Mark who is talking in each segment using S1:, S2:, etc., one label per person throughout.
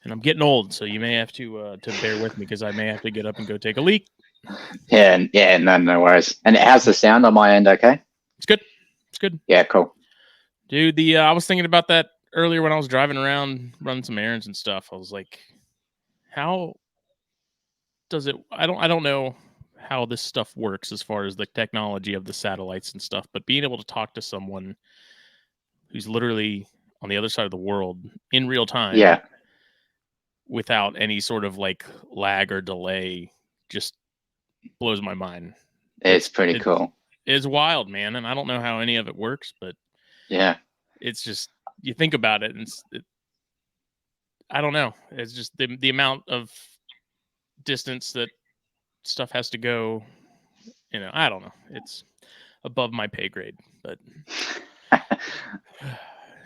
S1: and I'm getting old, so you may have to bear with me because I may have to get up and go take a leak.
S2: Yeah, no worries. And how's the sound on my end? Okay.
S1: It's good. It's good.
S2: Yeah, cool.
S1: Dude, I was thinking about that earlier when I was driving around running some errands and stuff. I was like, how does it? I don't know how this stuff works as far as the technology of the satellites and stuff, but being able to talk to someone who's literally on the other side of the world in real time,
S2: Yeah,
S1: without any sort of like lag or delay, just blows my mind.
S2: it's pretty cool.
S1: It's wild, man, and I don't know how any of it works, but
S2: Yeah,
S1: it's just, you think about it, and I don't know. It's just the amount of distance that stuff has to go. I don't know. It's above my pay grade, but it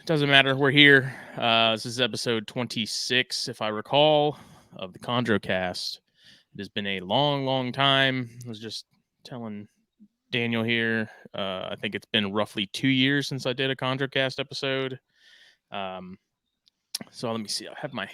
S1: doesn't matter. We're here. This is episode 26, if I recall, of the ChondroCast. It has been a long, long time. I was just telling Daniel here. I think it's been roughly 2 years since I did a ChondroCast episode. So let me see. I have my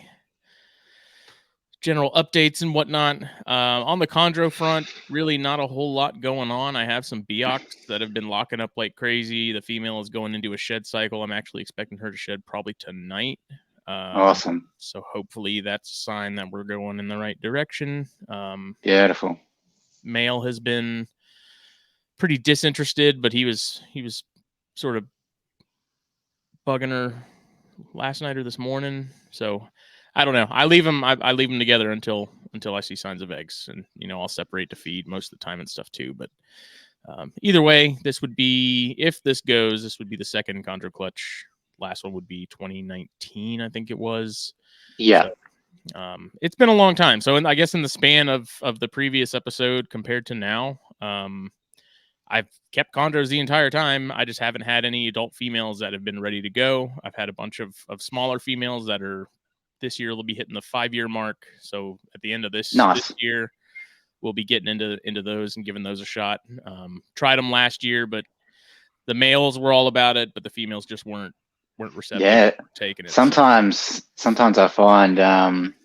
S1: general updates and whatnot. On the Chondro front, really not a whole lot going on. I have some Beocs that have been locking up like crazy. The female is going into a shed cycle. I'm actually expecting her to shed probably tonight.
S2: Awesome.
S1: So hopefully that's a sign that we're going in the right direction.
S2: Beautiful.
S1: Male has been pretty disinterested, but he was sort of bugging her last night or this morning. So I don't know. I leave them together until I see signs of eggs, and I'll separate to feed most of the time and stuff too. But either way, this would be, if this goes, this would be the second Chondro clutch. Last one would be 2019, I think it was.
S2: Yeah.
S1: So, it's been a long time. So I guess in the span of the previous episode compared to now, I've kept chondros the entire time. I just haven't had any adult females that have been ready to go. I've had a bunch of smaller females that are, this year will be hitting the 5-year mark. So at the end of this year, we'll be getting into those and giving those a shot. Tried them last year, but the males were all about it, but the females just weren't receptive.
S2: Yeah.
S1: Taking it.
S2: Sometimes I find,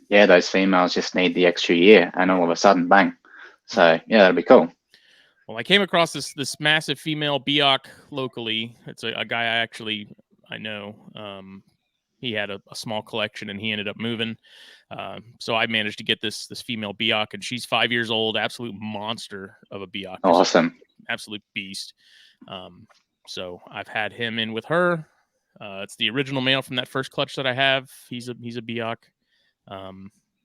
S2: those females just need the extra year, and all of a sudden, bang. So yeah, that'd be cool.
S1: Well, I came across this massive female Beoc locally. It's a guy I know. He had a small collection, and he ended up moving. So I managed to get this female Beoc, and she's 5 years old. Absolute monster of a Beoc.
S2: Awesome.
S1: Absolute beast. So I've had him in with her. It's the original male from that first clutch that I have. He's a Beoc.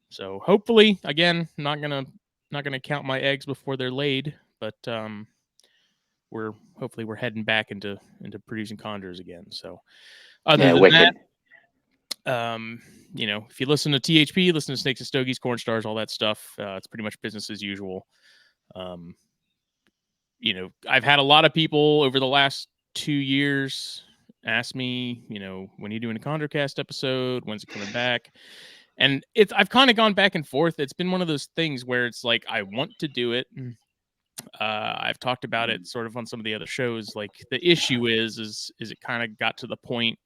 S1: So hopefully, again, not gonna count my eggs before they're laid, but we're heading back into producing chondros again. So other than
S2: wicked.
S1: that, if you listen to THP, listen to Snakes and Stogies, Corn Stars, all that stuff, it's pretty much business as usual. I've had a lot of people over the last 2 years ask me, when are you doing a ChondroCast episode? When's it coming back? And I've kind of gone back and forth. It's been one of those things where it's like, I want to do it. I've talked about it sort of on some of the other shows. Like, the issue is it kind of got to the point,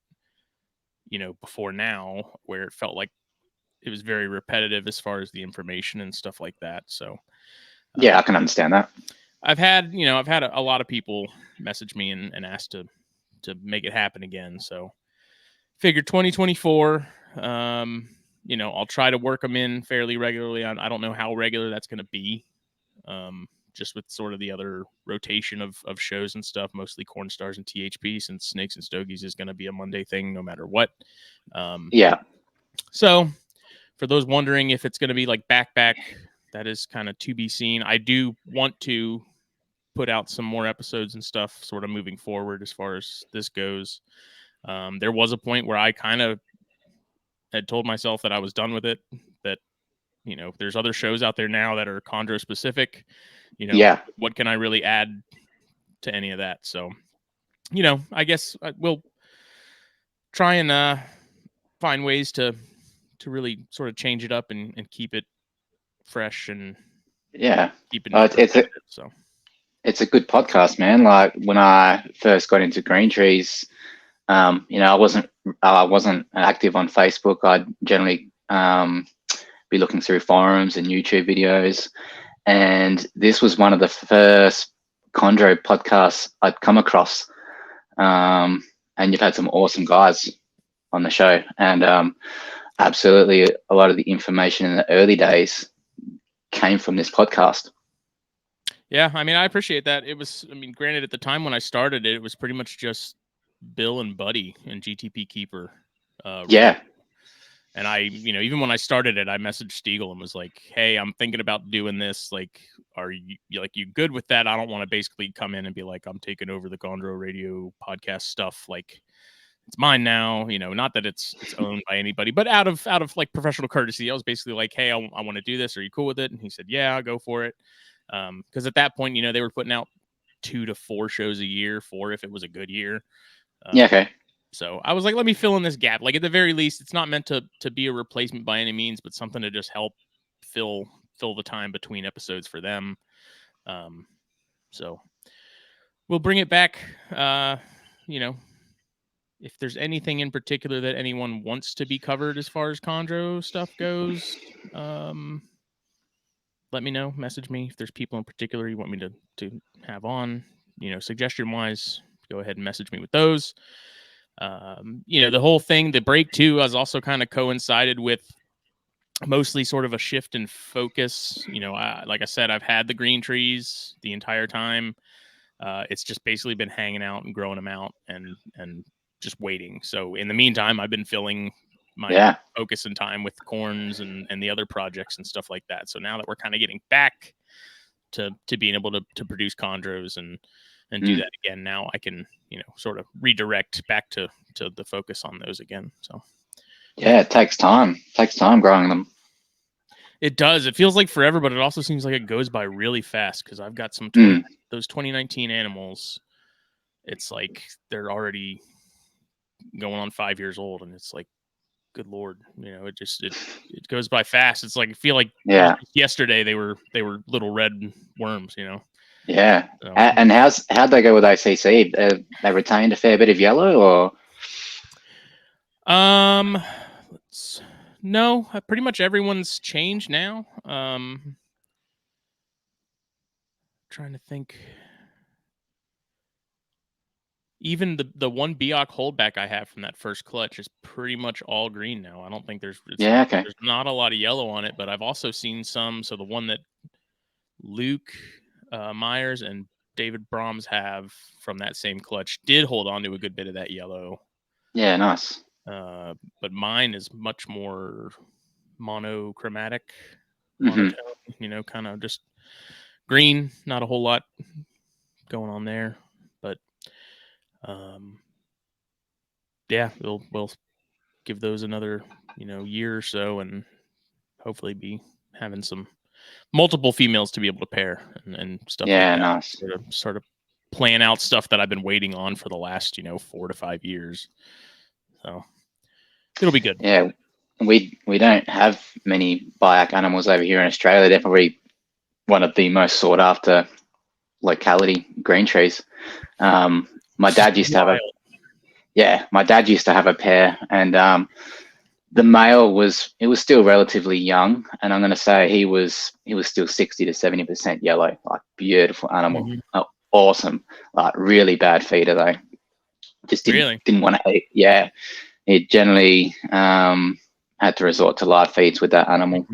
S1: before now, where it felt like it was very repetitive as far as the information and stuff like that. So
S2: yeah, I can understand that.
S1: I've had a lot of people message me and ask to make it happen again. So figured 2024, I'll try to work them in fairly regularly. I don't know how regular that's going to be. Just with sort of the other rotation of shows and stuff, mostly Corn Stars and THP, since Snakes and Stogies is going to be a Monday thing no matter what.
S2: Yeah.
S1: So for those wondering if it's going to be like back, that is kind of to be seen. I do want to put out some more episodes and stuff sort of moving forward as far as this goes. There was a point where I kind of had told myself that I was done with it, that, there's other shows out there now that are chondro specific, what can I really add to any of that? So, I guess we'll try and find ways to really sort of change it up and keep it fresh and keep it.
S2: It's a good podcast, man. Like, when I first got into green trees, I wasn't active on Facebook. I generally be looking through forums and YouTube videos. And this was one of the first chondro podcasts I'd come across. And you've had some awesome guys on the show. And absolutely, a lot of the information in the early days came from this podcast.
S1: Yeah, I mean, I appreciate that. It was, I mean, granted, at the time when I started it, it was pretty much just Bill and Buddy and GTP Keeper.
S2: Yeah.
S1: And I, you know, even when I started it, I messaged Stiegel and was like, "Hey, I'm thinking about doing this. Like, are you good with that? I don't want to basically come in and be like, I'm taking over the Chondro Radio podcast stuff. Like, it's mine now. You know, not that it's owned by anybody, but out of like professional courtesy, I was basically like, hey, I want to do this. Are you cool with it?" And he said, "Yeah, I'll go for it." Because at that point, you know, they were putting out 2 to 4 shows a year, 4 if it was a good year.
S2: Yeah. Okay.
S1: So I was like, let me fill in this gap. Like, at the very least, it's not meant to be a replacement by any means, but something to just help fill the time between episodes for them. So we'll bring it back. You know, if there's anything in particular that anyone wants to be covered as far as Chondro stuff goes, let me know. Message me if there's people in particular you want me to have on. You know, suggestion wise, go ahead and message me with those. You know, the whole thing, the break too, has also kind of coincided with mostly sort of a shift in focus. You know, like I said, I've had the green trees the entire time. It's just basically been hanging out and growing them out and just waiting. So in the meantime, I've been filling my focus and time with corns and the other projects and stuff like that. So now that we're kind of getting back to being able to produce chondros and do that again, now I can, you know, sort of redirect back to the focus on those again. So
S2: yeah, it takes time. Growing them.
S1: It does. It feels like forever, but it also seems like it goes by really fast because I've got some those 2019 animals. It's like they're already going on 5 years old, and it's like, good Lord, you know, it goes by fast. It's like, I feel like yesterday they were little red worms, you know.
S2: Yeah. So. And how'd they go with ACC? They retained a fair bit of yellow, or
S1: no, pretty much everyone's changed now. Trying to think. Even the one Biak holdback I have from that first clutch is pretty much all green now. I don't think there's not a lot of yellow on it, but I've also seen some. So the one that Luke Myers and David Brahms have from that same clutch did hold on to a good bit of that yellow.
S2: Yeah, nice.
S1: But mine is much more monochromatic, monotone, you know, kind of just green, not a whole lot going on there. But yeah, we'll give those another, you know, year or so and hopefully be having some multiple females to be able to pair and stuff like that.
S2: Nice.
S1: Sort of plan out stuff that I've been waiting on for the last, you know, 4 to 5 years. So it'll be good.
S2: Yeah, we don't have many Biak animals over here in Australia. They're probably one of the most sought after locality green trees. My dad used to have a pair, and the male was still relatively young, and I'm going to say he was still 60 to 70% yellow. Like, beautiful animal, awesome. Like, really bad feeder though. Just didn't want to eat. Yeah, he generally had to resort to live feeds with that animal.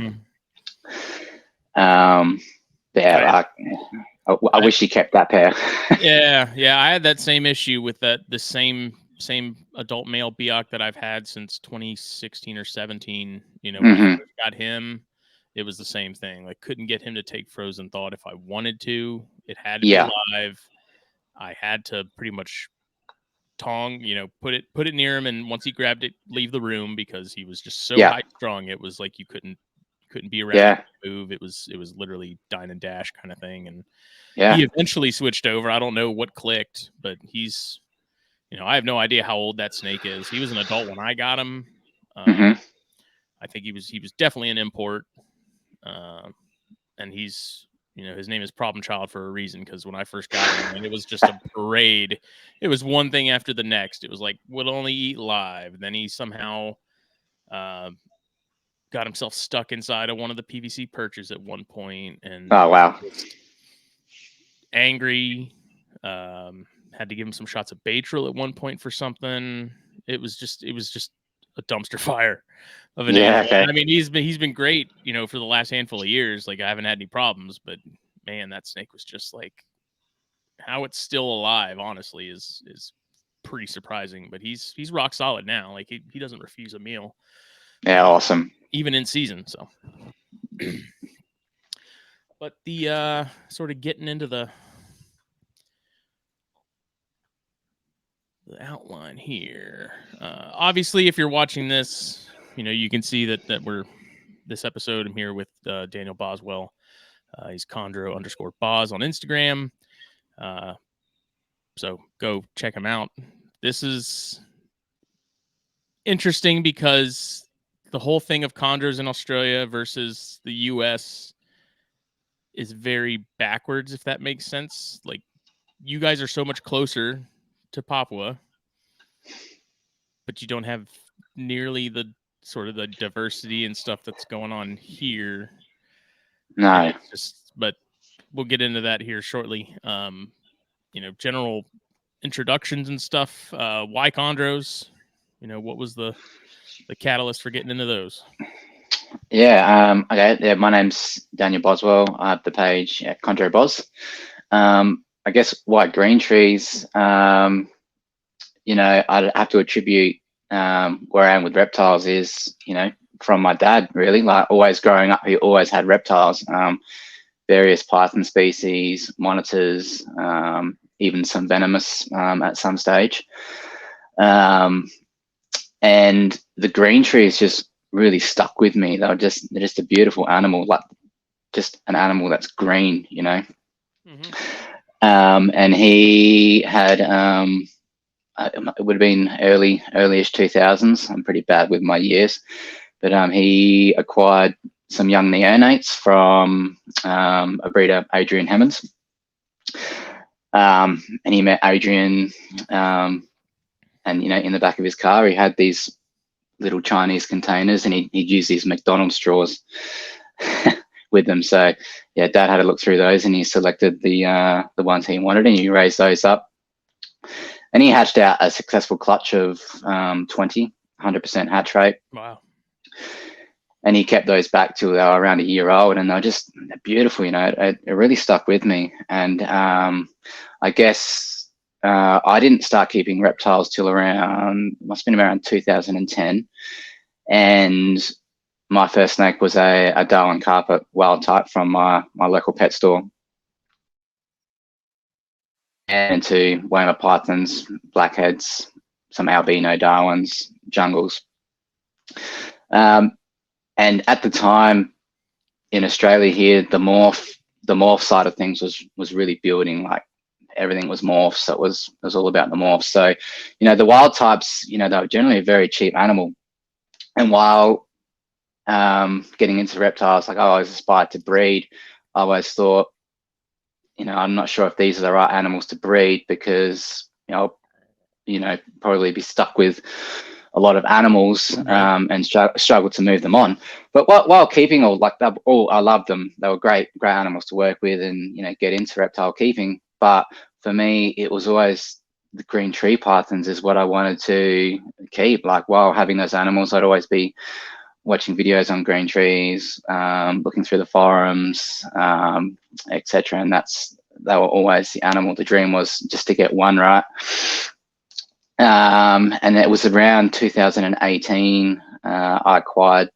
S2: I wish he kept that pair.
S1: yeah, I had that same issue with the same adult male Biak that I've had since 2016 or 17. You know, when I first got him, it was the same thing. Like, couldn't get him to take frozen thawed if I wanted to. It had to be live. I had to pretty much tong, you know, put it near him, and once he grabbed it, leave the room because he was just so high strung. It was like you couldn't be around move. It was literally dine and dash kind of thing. And he eventually switched over. I don't know what clicked, but he's, you know, I have no idea how old that snake is. He was an adult when I got him. I think he was definitely an import. And he's, you know, his name is Problem Child for a reason, because when I first got him, and it was just a parade. It was one thing after the next. It was like, would only eat live. Then he somehow got himself stuck inside of one of the PVC perches at one point, and
S2: Oh wow.
S1: just angry. Had to give him some shots of Baytril at one point for something. It was just a dumpster fire of an
S2: Yeah.
S1: animal.
S2: Okay.
S1: I mean, he's been great, for the last handful of years. Like, I haven't had any problems, but man, that snake was just like, how it's still alive, honestly, is pretty surprising. But he's rock solid now. Like, he doesn't refuse a meal.
S2: Yeah. Awesome.
S1: Even in season. So, but the sort of getting into the outline here. Obviously, if you're watching this, you can see that we're this episode. I'm here with Daniel Boswell. He's Chondro_Bos on Instagram. So go check him out. This is interesting because the whole thing of chondros in Australia versus the US is very backwards, if that makes sense. Like, you guys are so much closer to Papua, but you don't have nearly the sort of the diversity and stuff that's going on here.
S2: No.
S1: But we'll get into that here shortly. General introductions and stuff. Why chondros? What was the catalyst for getting into those?
S2: Yeah. Okay. Yeah. My name's Daniel Boswell. I have the page ChondroBos. I guess why green trees. I'd have to attribute where I am with reptiles is, from my dad, really. Like, always growing up, he always had reptiles, various python species, monitors, even some venomous at some stage. And the green trees just really stuck with me. They're just a beautiful animal, like just an animal that's green,
S1: Mm-hmm.
S2: And he had it would have been early-ish 2000s. I'm pretty bad with my years, but he acquired some young neonates from a breeder, Adrian Hemmons. And he met Adrian, and in the back of his car, he had these little Chinese containers, and he'd use these McDonald's straws with them. So yeah, Dad had a look through those, and he selected the ones he wanted, and he raised those up. And he hatched out a successful clutch of 100% hatch rate.
S1: Wow.
S2: And he kept those back till they were around a year old, and they're beautiful. It really stuck with me. And I guess I didn't start keeping reptiles till must have been around 2010. And my first snake was a Darwin carpet wild type from my local pet store. And to Weymouth pythons, blackheads, some albino Darwins, jungles. And at the time in Australia here, the morph side of things was really building. Like, everything was morphs, so it was all about the morphs. So, the wild types, they were generally a very cheap animal. And while getting into reptiles, like, I always aspired to breed, I always thought, I'm not sure if these are the right animals to breed, because probably be stuck with a lot of animals, and struggle to move them on. But while keeping I loved them. They were great animals to work with, and get into reptile keeping. But for me, it was always the green tree pythons is what I wanted to keep. Like, while having those animals, I'd always be watching videos on green trees, looking through the forums, etc. And they were always the animal. The dream was just to get one right. And it was around 2018 I acquired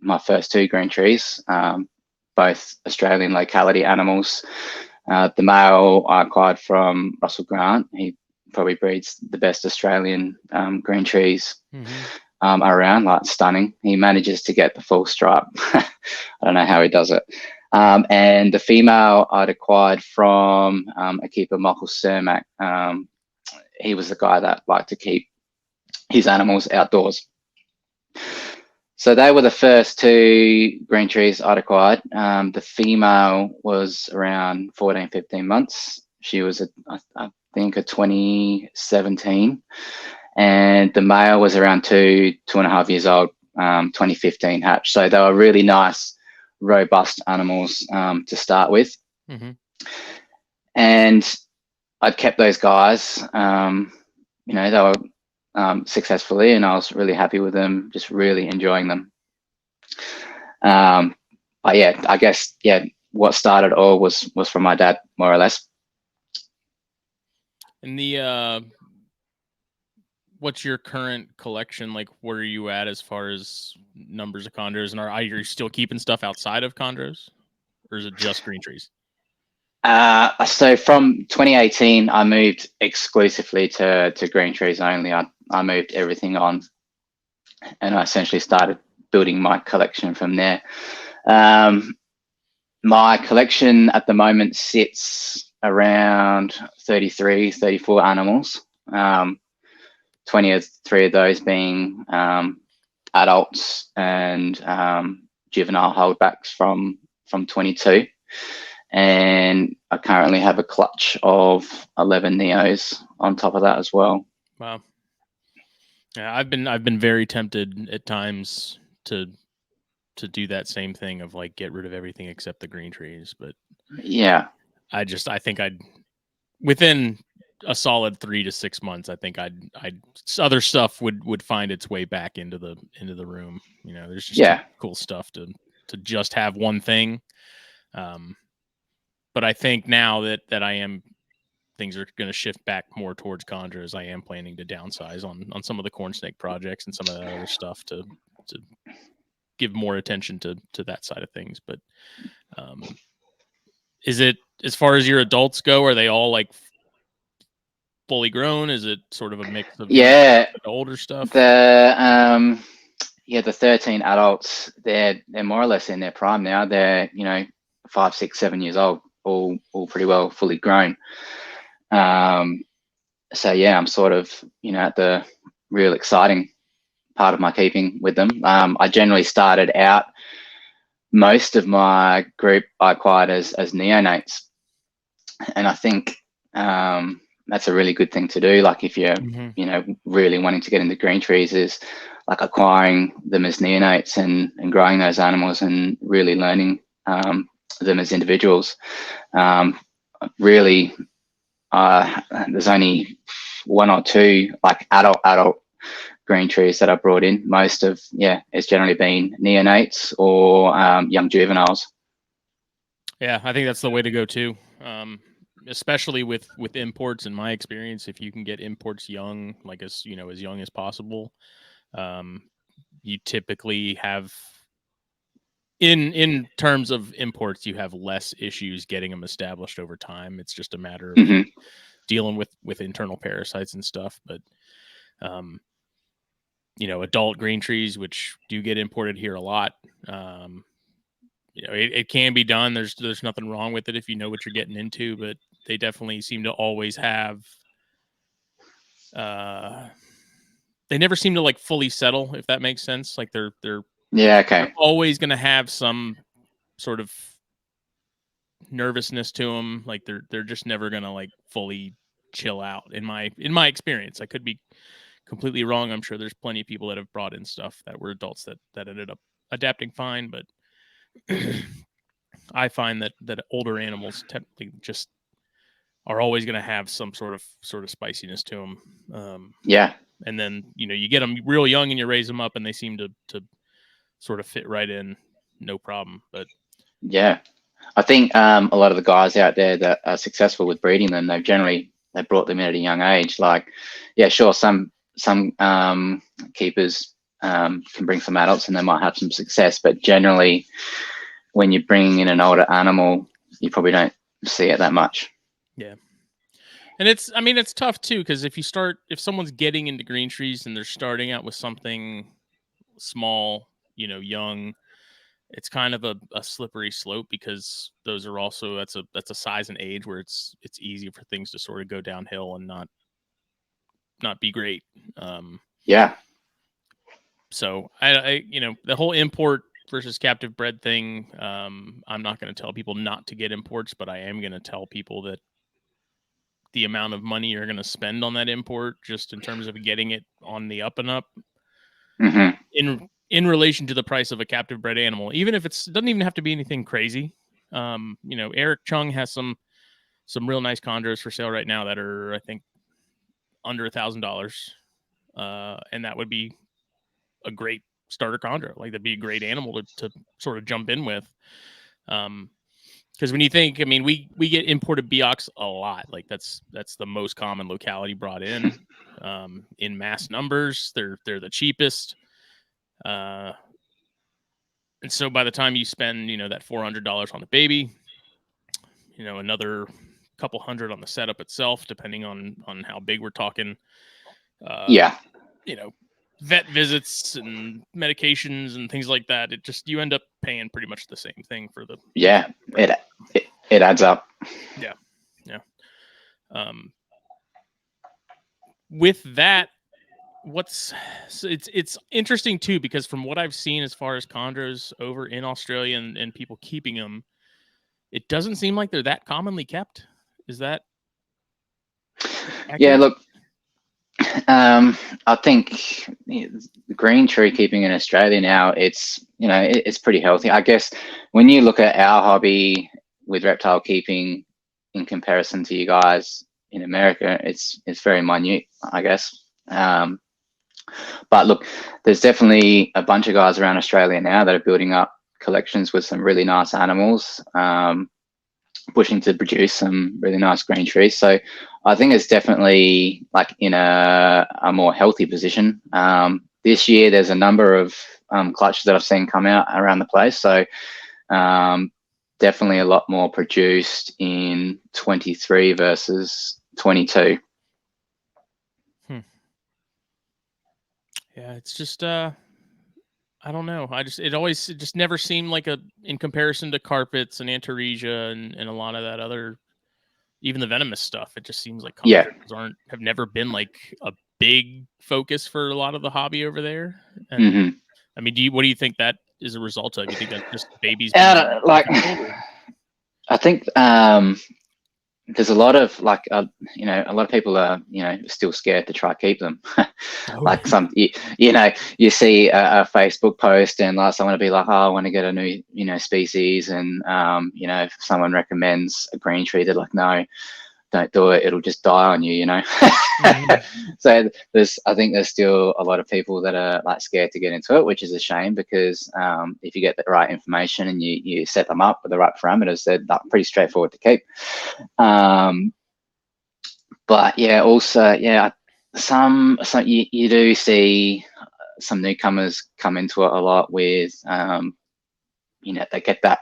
S2: my first two green trees, both Australian locality animals. The male I acquired from Russell Grant. He probably breeds the best Australian green trees around, like, stunning. He manages to get the full stripe. I don't know how he does it. And the female I'd acquired from a keeper, Michael Cermak. He was the guy that liked to keep his animals outdoors. So they were the first two green trees I'd acquired. The female was around 14, 15 months. She was, I think, a 2017. And the male was around 2.5 years old. 2015 hatch. So they were really nice, robust animals to start with.
S1: Mm-hmm.
S2: And I'd kept those guys, they were successfully, and I was really happy with them, just really enjoying them. But yeah, I guess, what started all was from my dad, more or less.
S1: And what's your current collection? Like, where are you at as far as numbers of chondros? And are you still keeping stuff outside of chondros, or is it just green trees?
S2: So from 2018, I moved exclusively to green trees only. I moved everything on, and I essentially started building my collection from there. My collection at the moment sits around 33, 34 animals. 23 of those being adults and juvenile holdbacks from 22. And I currently have a clutch of 11 neos on top of that as well.
S1: Wow. Yeah, I've been very tempted at times to do that same thing of like get rid of everything except the green trees, but
S2: yeah,
S1: I think I'd within a solid 3 to 6 months, I think I'd other stuff would find its way back into the room. There's just too cool stuff to just have one thing. But I think now that things are going to shift back more towards chondros, I am planning to downsize on some of the corn snake projects and some of that other stuff to give more attention to that side of things. But is it, as far as your adults go, are they all like fully grown? Is it sort of a mix of the older stuff?
S2: The 13 adults, they're more or less in their prime now. They're 5, 6, 7 years old, all pretty well fully grown. So yeah, I'm sort of at the real exciting part of my keeping with them. I generally started out, most of my group I acquired as neonates, and I think that's a really good thing to do. Like if you're really wanting to get into green trees, is like acquiring them as neonates and growing those animals and really learning them as individuals. Really, there's only 1 or 2 like adult green trees that I brought in. Most of it's generally been neonates or young juveniles.
S1: Yeah, I think that's the way to go too. Especially with imports, in my experience, if you can get imports young, like as young as possible, you typically have, in terms of imports, you have less issues getting them established over time. It's just a matter of dealing with internal parasites and stuff. But adult green trees, which do get imported here a lot, it can be done. There's nothing wrong with it if you know what you're getting into, but they definitely seem to always have they never seem to like fully settle, if that makes sense. Like they're they're always going to have some sort of nervousness to them. Like they're just never going to like fully chill out, in my experience. I could be completely wrong. I'm sure there's plenty of people that have brought in stuff that were adults that ended up adapting fine, but I find that older animals technically just are always going to have some sort of spiciness to them. And then you get them real young and you raise them up, and they seem to sort of fit right in, no problem. But
S2: I think a lot of the guys out there that are successful with breeding them, they brought them in at a young age. Like, sure, some keepers can bring some adults and they might have some success, but generally, when you're bringing in an older animal, you probably don't see it that much.
S1: Yeah. And it's tough too, because if someone's getting into green trees and they're starting out with something small, young, it's kind of a slippery slope, because those are also, that's a size and age where it's easy for things to sort of go downhill and not be great. So I the whole import versus captive bred thing, I'm not going to tell people not to get imports, but I am going to tell people that the amount of money you're going to spend on that import, just in terms of getting it on the up and up, in in relation to the price of a captive bred animal, even if it doesn't even have to be anything crazy. Eric Chung has some real nice chondros for sale right now that are, I think, under $1,000. And that would be a great starter chondro. Like, that'd be a great animal to sort of jump in with. Because when you think, I mean, we get imported Beox a lot. Like, that's the most common locality brought in mass numbers. They're the cheapest. And so by the time you spend, that $400 on the baby, another couple hundred on the setup itself, depending on how big we're talking. Vet visits and medications and things like that. You end up paying pretty much the same thing for the.
S2: Yeah, it adds up.
S1: Yeah. With that, it's interesting too, because from what I've seen as far as chondros over in Australia and people keeping them, it doesn't seem like they're that commonly kept. Is that accurate?
S2: Yeah, look, I think the green tree keeping in Australia now, it's pretty healthy. I guess when you look at our hobby with reptile keeping in comparison to you guys in America, it's very minute, I guess. But look, there's definitely a bunch of guys around Australia now that are building up collections with some really nice animals, pushing to produce some really nice green trees. So I think it's definitely like in a more healthy position. This year, there's a number of clutches that I've seen come out around the place. So definitely a lot more produced in 23 versus 22.
S1: Yeah, it's just I don't know. It just never seemed like in comparison to carpets and Antaresia and a lot of that other, even the venomous stuff. It just seems like chondros have never been like a big focus for a lot of the hobby over there. And I mean, what do you think that is a result of? You think that's just babies?
S2: I think there's a lot of a lot of people are still scared to try keep them. Like you see a Facebook post and someone will be like, oh, I want to get a new species, and if someone recommends a green tree, they're like, no, don't do it, it'll just die on you. So I think there's still a lot of people that are scared to get into it, which is a shame, because if you get the right information and you set them up with the right parameters, they're pretty straightforward to keep. But yeah, also some you do see some newcomers come into it a lot with they get that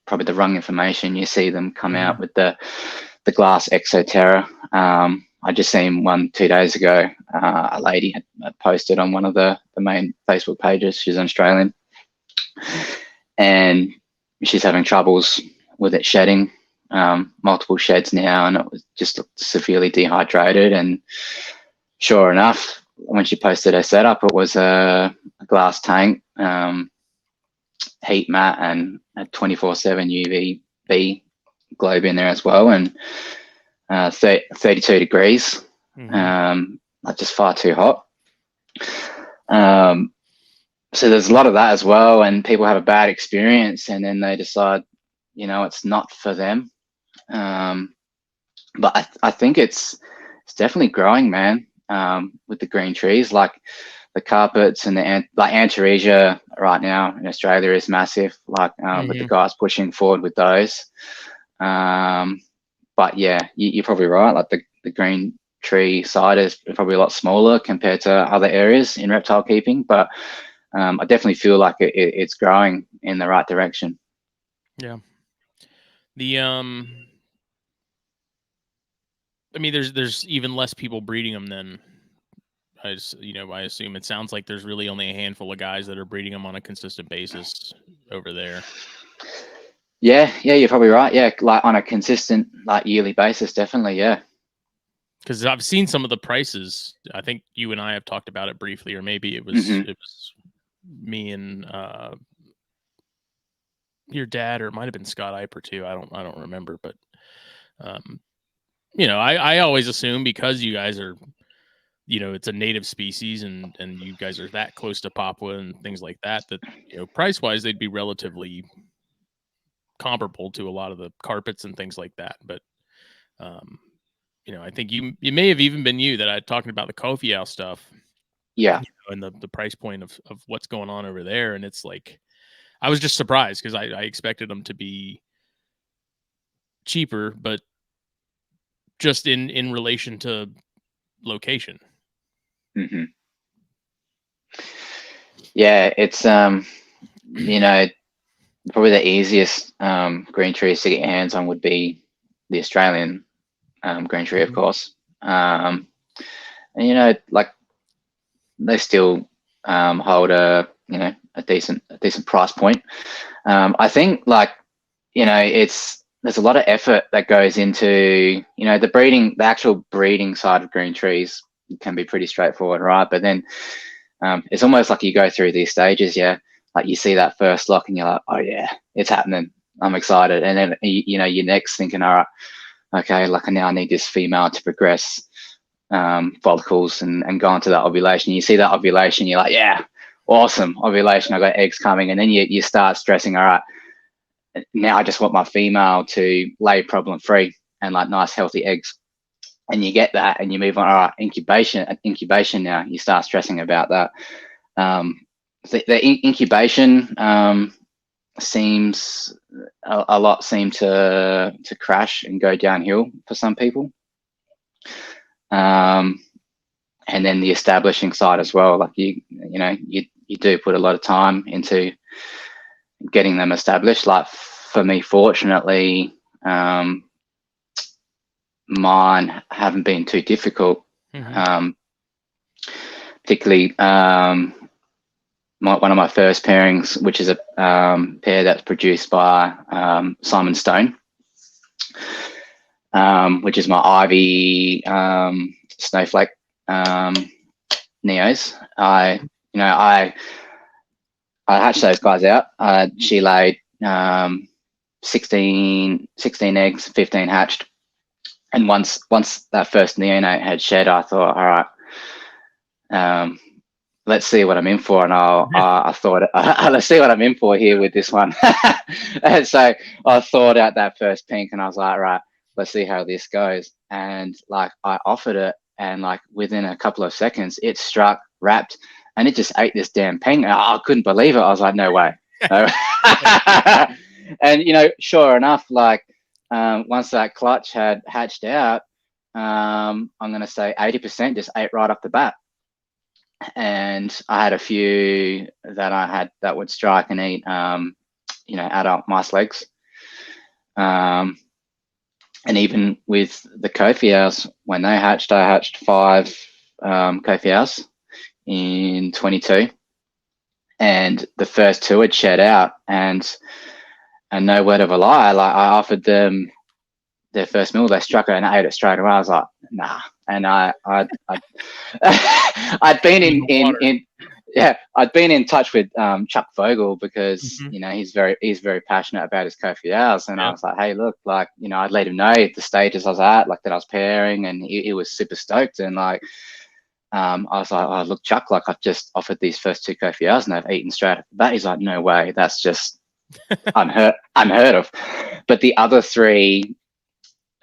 S2: probably the wrong information. You see them come out with the glass Exoterra. I just seen one 2 days ago. A lady had posted on one of the main Facebook pages. She's an Australian, and she's having troubles with it shedding, multiple sheds now, and it was just severely dehydrated. And sure enough, when she posted her setup, it was a glass tank, heat mat, and a 24/7 UVB globe in there as well, and 32 degrees, just far too hot. So there's a lot of that as well, and people have a bad experience, and then they decide, it's not for them. But I think it's definitely growing, man. With the green trees, like the carpets and the Antaresia right now in Australia is massive. With the guys pushing forward with those. But yeah, you're probably right. Like the green tree side is probably a lot smaller compared to other areas in reptile keeping, but I definitely feel like it's growing in the right direction.
S1: Yeah. I mean, there's even less people breeding them than I assume. It sounds like there's really only a handful of guys that are breeding them on a consistent basis over there.
S2: Yeah, you're probably right. Yeah, on a consistent yearly basis, definitely. Yeah.
S1: Because I've seen some of the prices. I think you and I have talked about it briefly, or maybe it was me and your dad, or it might have been Scott Eiper too. I don't remember, but I always assume, because you guys are you know, it's a native species, and you guys are that close to Papua and things like that, you know, price wise, they'd be relatively comparable to a lot of the carpets and things like that. But, you know, I think you may have even been you that I talking about the Kofi House stuff,
S2: Yeah.
S1: you know, and the price point of what's going on over there. And it's like, I was just surprised because I expected them to be cheaper, but just in relation to location.
S2: Mm-hmm. Yeah, it's you know, probably the easiest green trees to get your hands on would be the Australian green tree, of course. And you know, like they still hold a decent price point. I think like you know there's a lot of effort that goes into you know the actual breeding side of green trees can be pretty straightforward, right? But then it's almost like you go through these stages, yeah. Like you see that first lock and you're like, oh yeah, it's happening. I'm excited. And then you know you're next thinking, all right, okay, like now I need this female to progress follicles and go into that ovulation. You see that ovulation, you're like, yeah, awesome ovulation. I got eggs coming, and then you start stressing, all right, now I just want my female to lay problem free and like nice healthy eggs. And you get that, and you move on. All right, incubation. Now you start stressing about that. The incubation seems a lot seem to crash and go downhill for some people. And then the establishing side as well. Like you do put a lot of time into getting them established. Like for me, fortunately, mine haven't been too difficult. Particularly one of my first pairings, which is a pair that's produced by Simon Stone, which is my Ivy Snowflake Neos. I hatched those guys out. She laid 16 eggs, 15 hatched. And once that first neonate had shed, I thought, all right, let's see what I'm in for. And I thought, let's see what I'm in for here with this one. And so I thought out that first pink, and I was like, right, let's see how this goes. And like I offered it, and like within a couple of seconds, it struck, wrapped, and it just ate this damn pink. I couldn't believe it. I was like, no way. No. And you know, sure enough, like once that clutch had hatched out, I'm going to say 80% just ate right off the bat. And I had a few that would strike and eat, adult mice legs. And even with the Kofiaus, when they hatched, I hatched 5 Kofiaus in 22. And the first 2 had shed out, and no word of a lie, like I offered them their first meal, they struck it and ate it straight away. I was like, nah. And I'd been I'd been in touch with Chuck Vogel because you know he's very passionate about his Kofiaus, and I was like, hey, look, like you know, I'd let him know the stages I was at, like that I was pairing, and he was super stoked, and like I was like, oh look, Chuck, like I've just offered these first 2 Kofiaus and they've eaten straight off the bat. He's like, no way, that's just unheard of. But the other 3,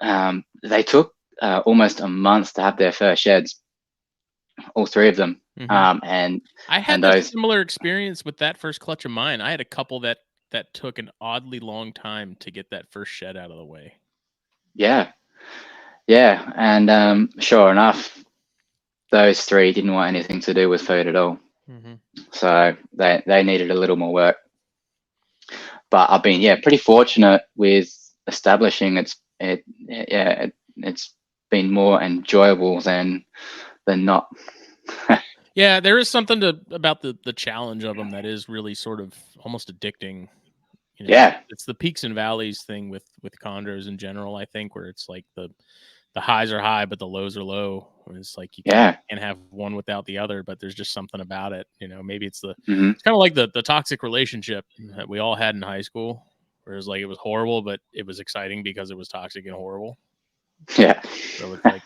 S2: they took almost a month to have their first sheds, all 3 of them. And
S1: I had a similar experience with that first clutch of mine. I had a couple that took an oddly long time to get that first shed out of the way.
S2: Yeah. And sure enough, those 3 didn't want anything to do with food at all. So they needed a little more work. But I've been pretty fortunate with establishing. It's been more enjoyable than not.
S1: Yeah, there is something about the challenge of them that is really sort of almost addicting. You know,
S2: yeah,
S1: it's the peaks and valleys thing with chondros in general. I think where it's like the highs are high, but the lows are low. It's like you can't have one without the other. But there's just something about it. You know, maybe it's it's kind of like the toxic relationship that we all had in high school, where it was like it was horrible, but it was exciting because it was toxic and horrible.
S2: Yeah.
S1: So it's like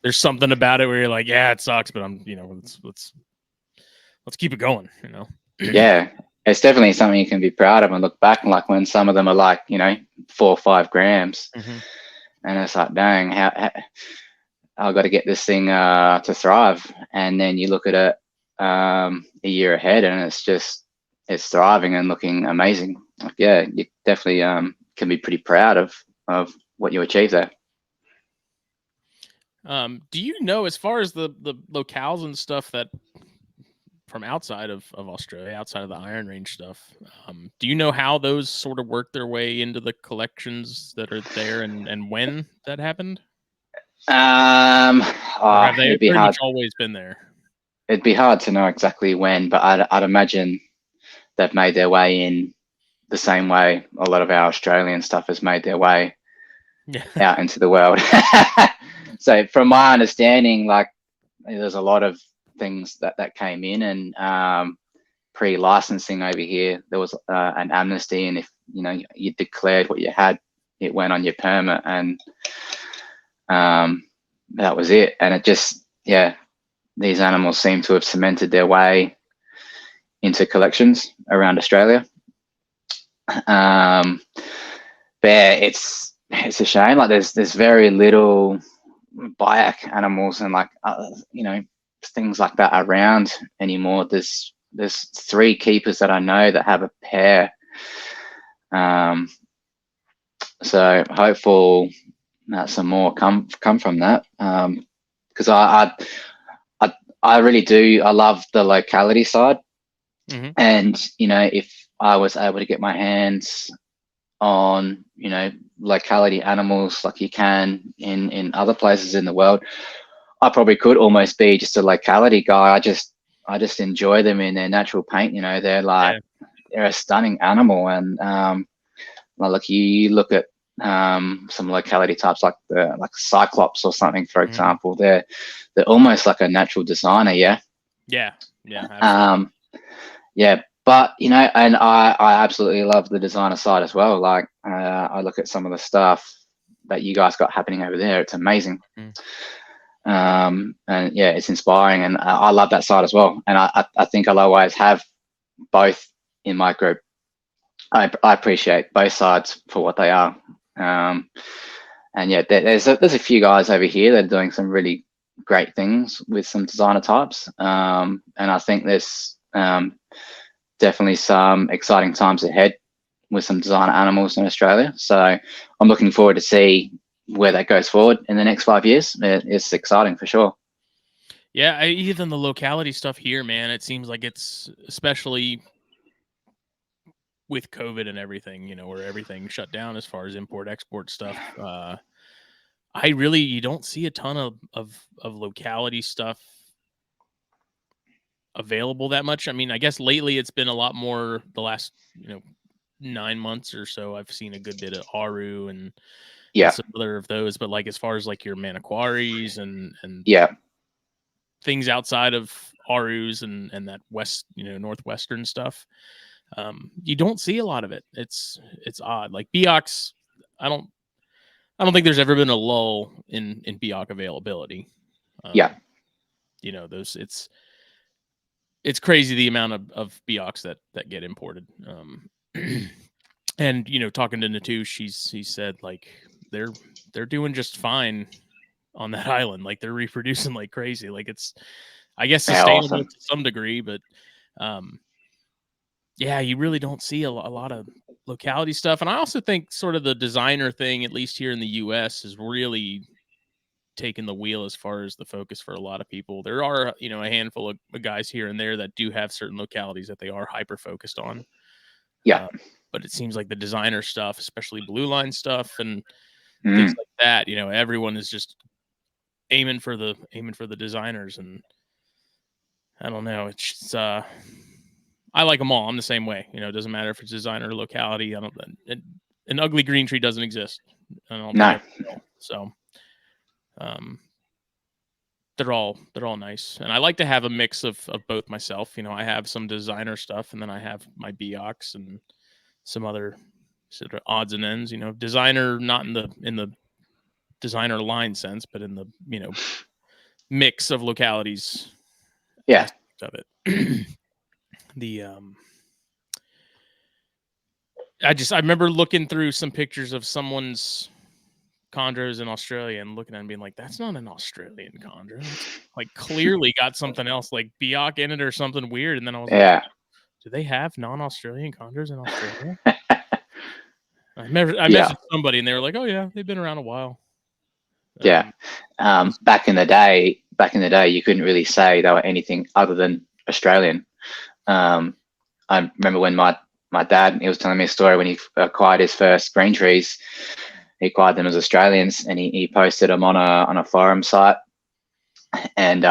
S1: there's something about it where you're like, yeah, it sucks, but let's keep it going,
S2: Yeah. It's definitely something you can be proud of and look back and like when some of them are like, 4 or 5 grams, and it's like, dang, how I've got to get this thing to thrive. And then you look at it a year ahead, and it's thriving and looking amazing. Like, yeah, you definitely can be pretty proud of what you achieve there.
S1: Do you know, as far as the locales and stuff that from outside of Australia, outside of the Iron Range stuff, do you know how those sort of work their way into the collections that are there, and when that happened? Or have they
S2: It'd be
S1: pretty
S2: hard.
S1: much always been there?
S2: It'd be hard to know exactly when, but I'd imagine they've made their way in the same way a lot of our Australian stuff has made their way out into the world. So from my understanding, like there's a lot of things that came in, and pre-licensing over here, there was an amnesty, and if you declared what you had, it went on your permit, and that was it. And it just, yeah, these animals seem to have cemented their way into collections around Australia. But it's a shame. Like there's very little Biak animals and like things like that around anymore. There's 3 keepers that I know that have a pair. So hopeful that some more come from that. Because I really do. I love the locality side. And if I was able to get my hands on locality animals like you can in other places in the world, I probably could almost be just a locality guy. I just enjoy them in their natural paint. They're like they're a stunning animal, and like you look at some locality types like Cyclops or something, for example. They're almost like a natural designer. Yeah.
S1: Absolutely.
S2: Yeah, but and I absolutely love the designer side as well. Like I look at some of the stuff that you guys got happening over there. It's amazing. And yeah, it's inspiring, and I love that side as well. And I think I'll always have both in my group. I appreciate both sides for what they are. And yeah, there's a few guys over here that are doing some really great things with some designer types. And I think there's definitely some exciting times ahead with some designer animals in Australia. So I'm looking forward to see where that goes forward in the next 5 years. It's exciting for sure.
S1: Yeah, even the locality stuff here, man, it seems like it's, especially with COVID and everything, where everything shut down as far as import export stuff. You don't see a ton of locality stuff available that much. I mean, I guess lately it's been a lot more. The last 9 months or so, I've seen a good bit of Aru and some other of those. But like as far as like your Manaquaris and things outside of Arus and that west northwestern stuff, you don't see a lot of it. It's odd. Like Beox, I don't think there's ever been a lull in Beox availability. Those it's crazy the amount of Beox that get imported. And talking to Natu, he said like they're doing just fine on that island. Like they're reproducing like crazy. Like it's, I guess, sustainable to some degree, but yeah, you really don't see a lot of locality stuff. And I also think sort of the designer thing, at least here in the US, is really taken the wheel as far as the focus for a lot of people. There are, a handful of guys here and there that do have certain localities that they are hyper focused on. But it seems like the designer stuff, especially blue line stuff and things like that, everyone is just aiming for the designers. And I don't know, it's I like them all. I'm the same way. It doesn't matter if it's designer or locality. An ugly green tree doesn't exist. I don't think so. They're all nice, and I like to have a mix of both myself. I have some designer stuff, and then I have my Beox and some other sort of odds and ends. Designer not in the designer line sense, but in the, mix of localities aspect of it. I remember looking through some pictures of someone's chondros in Australia and looking at it and being like, that's not an Australian chondro. It's like clearly got something else like Biak in it or something weird. And then I was like, do they have non-Australian chondros in Australia? I mentioned somebody and they were like, oh yeah, they've been around a while.
S2: Back in the day, you couldn't really say they were anything other than Australian. I remember when my dad, he was telling me a story when he acquired his first green trees. He acquired them as Australians, and he posted them on a forum site. And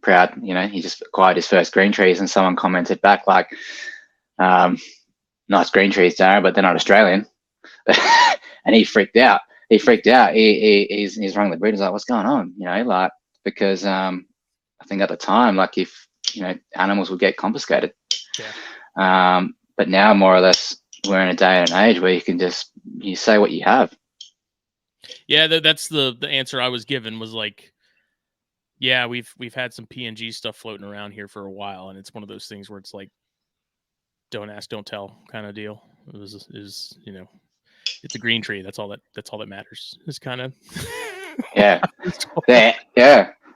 S2: proud, he just acquired his first green trees, and someone commented back like, "Nice green trees, Darren, but they're not Australian." And he freaked out. He's rung the breeders like, "What's going on?" Because I think at the time, like if animals would get confiscated. But now more or less we're in a day and age where you say what you have.
S1: Yeah, that's the answer I was given was like, yeah, we've had some PNG stuff floating around here for a while, and it's one of those things where it's like, don't ask, don't tell kind of deal. It's a green tree. That's all that matters. It's kind of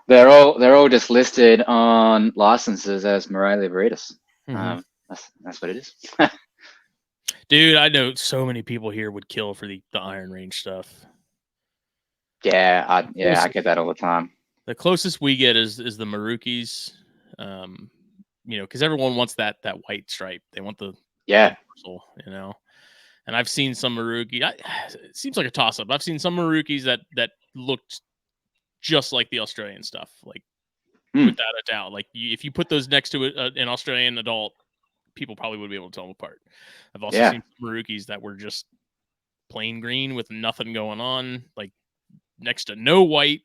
S2: they're all just listed on licenses as Morelia Breeders. That's what it is.
S1: Dude, I know so many people here would kill for the Iron Range stuff.
S2: I get that all the time.
S1: The closest we get is the Marukis, because everyone wants that white stripe. They want the dorsal, And I've seen some Maruki. It seems like a toss up. I've seen some Marukis that looked just like the Australian stuff, like without a doubt. Like if you put those next to an Australian adult, people probably would be able to tell them apart. I've also seen Marukis that were just plain green with nothing going on, like next to no white.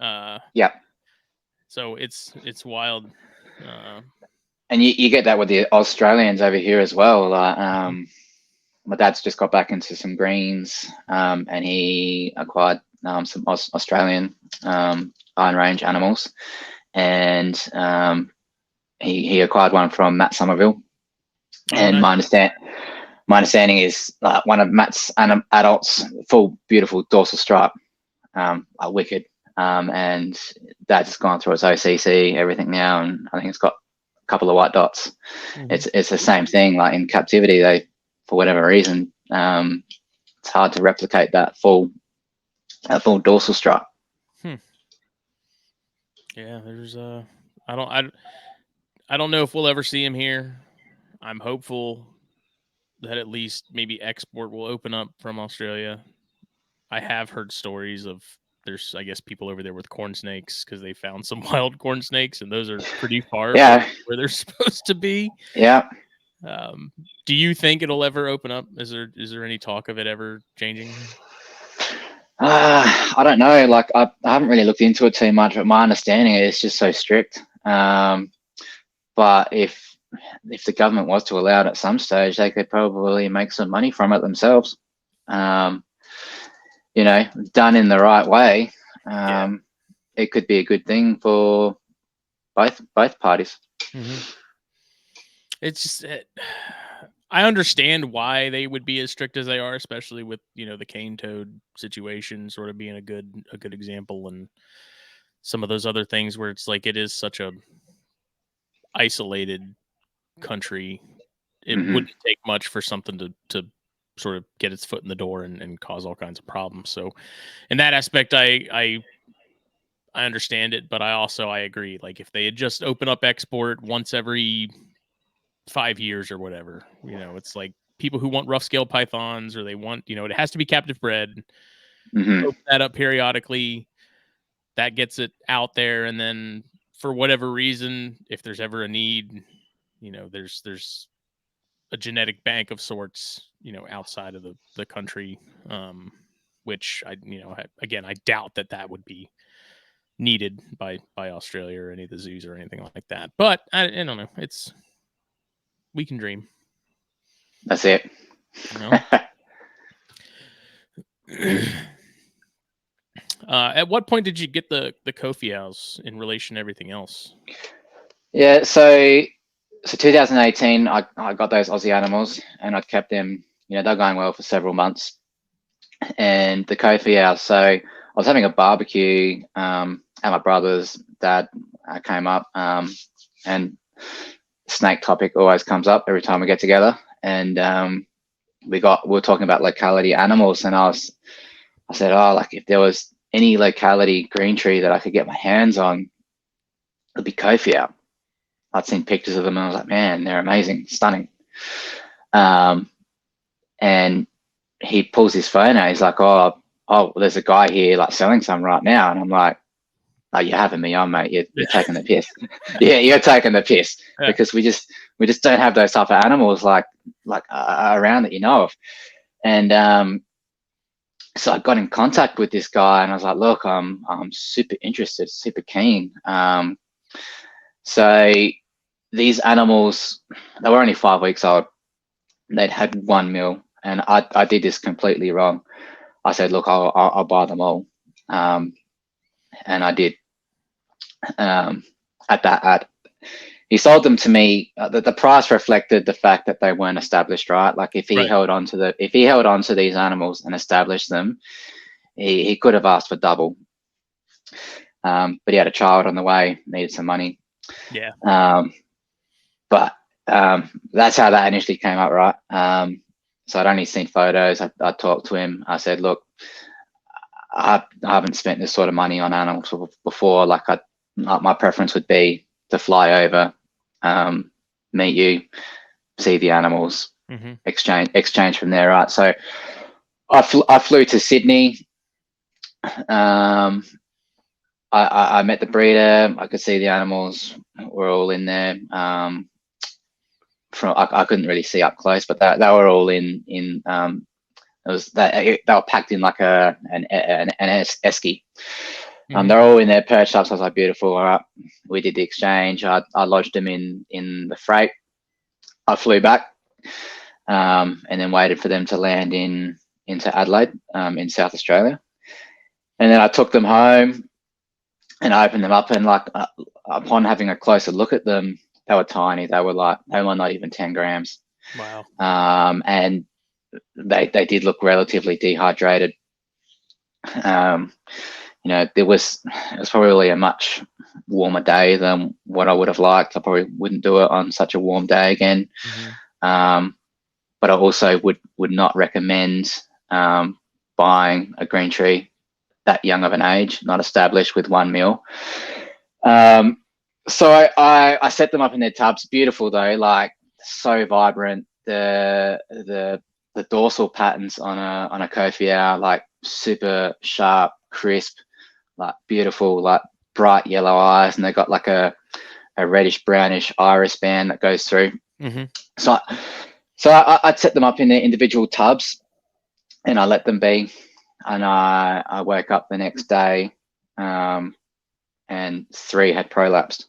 S1: So it's wild.
S2: And you get that with the Australians over here as well. My dad's just got back into some greens, and he acquired some Australian Iron Range animals, and he acquired one from Matt Somerville. And my understanding is one of Matt's adults, full beautiful dorsal stripe, wicked, and that's just gone through its OCC, everything now, and I think it's got a couple of white dots. It's the same thing. Like in captivity, they, for whatever reason, it's hard to replicate that full dorsal stripe.
S1: Yeah, there's I don't know if we'll ever see him here. I'm hopeful that at least maybe export will open up from Australia. I have heard stories of there's, I guess, people over there with corn snakes because they found some wild corn snakes, and those are pretty far from where they're supposed to be. Do you think it'll ever open up? Is there any talk of it ever changing?
S2: I don't know. Like I haven't really looked into it too much, but my understanding is it's just so strict. But if the government was to allow it at some stage, they could probably make some money from it themselves. Done in the right way, it could be a good thing for both parties.
S1: It's just I understand why they would be as strict as they are, especially with the cane toad situation sort of being a good example, and some of those other things where it's like it is such a isolated country. It wouldn't take much for something to sort of get its foot in the door and cause all kinds of problems. So in that aspect, I understand it, but I agree. Like if they had just opened up export once every 5 years or whatever, it's like people who want rough scale pythons, or they want, it has to be captive bred. Open that up periodically. That gets it out there. And then for whatever reason, if there's ever a need, there's a genetic bank of sorts, outside of the country, which I doubt that would be needed by Australia or any of the zoos or anything like that. But I don't know. We can dream.
S2: That's it.
S1: At what point did you get the Kofi owls in relation to everything else?
S2: Yeah, so 2018, I got those Aussie animals, and I kept them. They're going well for several months. And the Kofi owl. So I was having a barbecue at my brother's. Dad came up, and snake topic always comes up every time we get together. And we were talking about locality animals, and I said, oh, like if there was any locality green tree that I could get my hands on, it'd be Kofi owl. I'd seen pictures of them, and I was like, man, they're amazing, stunning. And he pulls his phone out. He's like, oh, there's a guy here like selling some right now. And I'm like, oh, you're having me on, mate. You're taking the piss. Yeah, you're taking the piss, because we just don't have those type of animals like around that of. And so I got in contact with this guy, and I was like, look, I'm super interested, super keen. So these animals, they were only 5 weeks old. They'd had 1 meal, and I did this completely wrong. I said, look, I'll buy them all. And I did. He sold them to me. The price reflected the fact that they weren't established, right? Like if he held on to these animals and established them, he could have asked for double. But he had a child on the way, needed some money.
S1: Yeah.
S2: But that's how that initially came up, right? So I'd only seen photos. I talked to him. I said, look, I haven't spent this sort of money on animals before. Like my preference would be to fly over, meet you, see the animals, exchange from there, right? So I flew to Sydney. I met the breeder. I could see the animals were all in there. I couldn't really see up close, but they were all in. It was they were packed in like an esky. They're all in there perched up. So I was like, beautiful. All right, we did the exchange. I lodged them in the freight. I flew back, and then waited for them to land into Adelaide, in South Australia. And then I took them home and I opened them up, and upon having a closer look at them, they were tiny. They were not even 10 grams.
S1: Wow.
S2: And they did look relatively dehydrated. It was probably a much warmer day than what I would have liked. I probably wouldn't do it on such a warm day again. But I also would not recommend buying a green tree that young of an age, not established, with 1 meal. So I set them up in their tubs. Beautiful though, like so vibrant. The dorsal patterns on a Kofi owl, like super sharp, crisp, like beautiful, like bright yellow eyes, and they got like a reddish brownish iris band that goes through. So I'd set them up in their individual tubs, and I let them be. And I woke up the next day, and 3 had prolapsed.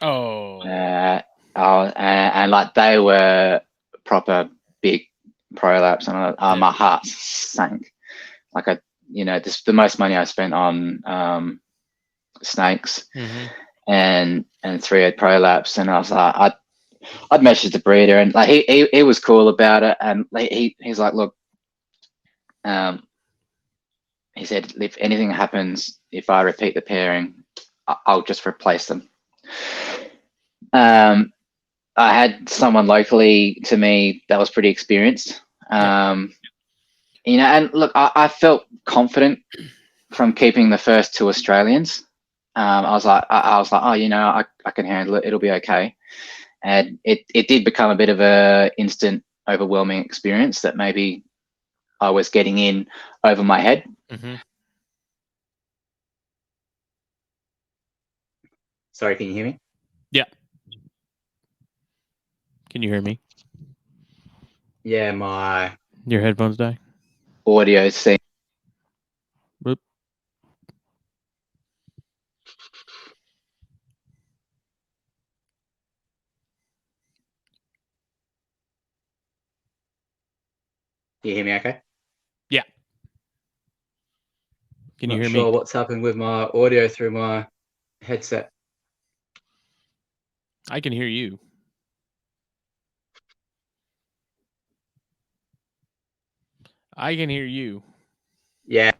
S1: Oh.
S2: And like they were proper big prolapse, and my heart sank. Like this the most money I spent on snakes, and 3 had prolapse, and I was like, I'd messaged the breeder, and like he was cool about it, and he's like, look, he said, if anything happens, if I repeat the pairing, I'll just replace them. I had someone locally to me that was pretty experienced. And look, I felt confident from keeping the first 2 Australians. I was like, oh, I can handle it. It'll be okay. And it did become a bit of a instant overwhelming experience that maybe I was getting in over my head. Sorry, can you hear me?
S1: Yeah. Can you hear me?
S2: Yeah,
S1: your headphones die.
S2: Audio thing.
S1: Boop.
S2: Do you hear me okay?
S1: Yeah. Can you hear
S3: Not
S1: me?
S3: sure what's happened with my audio through my headset.
S1: I can hear you. I can hear you.
S3: Yeah.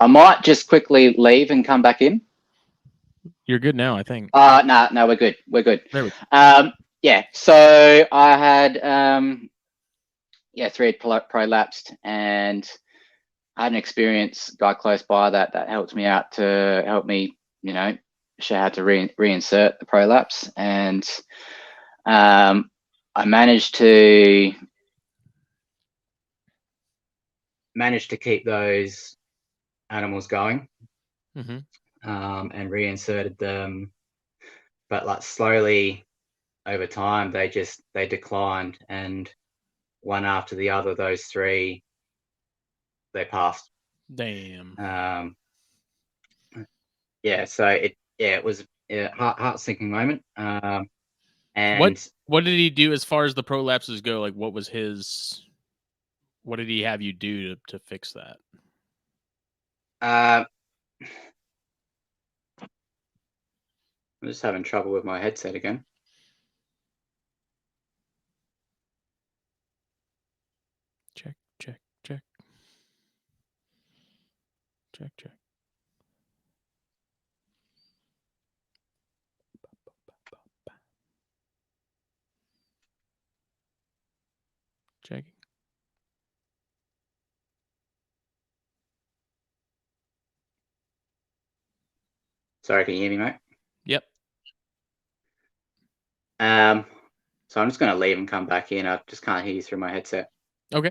S2: I might just quickly leave and come back in.
S1: You're good now, I think.
S2: No, we're good. We're good.
S1: There we go.
S2: Yeah. So I had 3 prolapsed, and I had an experienced guy close by that helped me out to help me, show how to reinsert the prolapse, and I managed to
S3: keep those animals going,
S1: Mm-hmm.
S3: and reinserted them, but like slowly over time they declined, and one after the other, those 3, they passed.
S1: Damn.
S3: So it was a heart-sinking moment. And
S1: what did he do as far as the prolapses go? Like, what did he have you do to fix that?
S3: I'm just having trouble with my headset again.
S1: Check. Checking.
S3: Sorry, can you hear me, mate?
S1: Yep.
S3: So I'm just going to leave and come back in. I just can't hear you through my headset.
S1: Okay.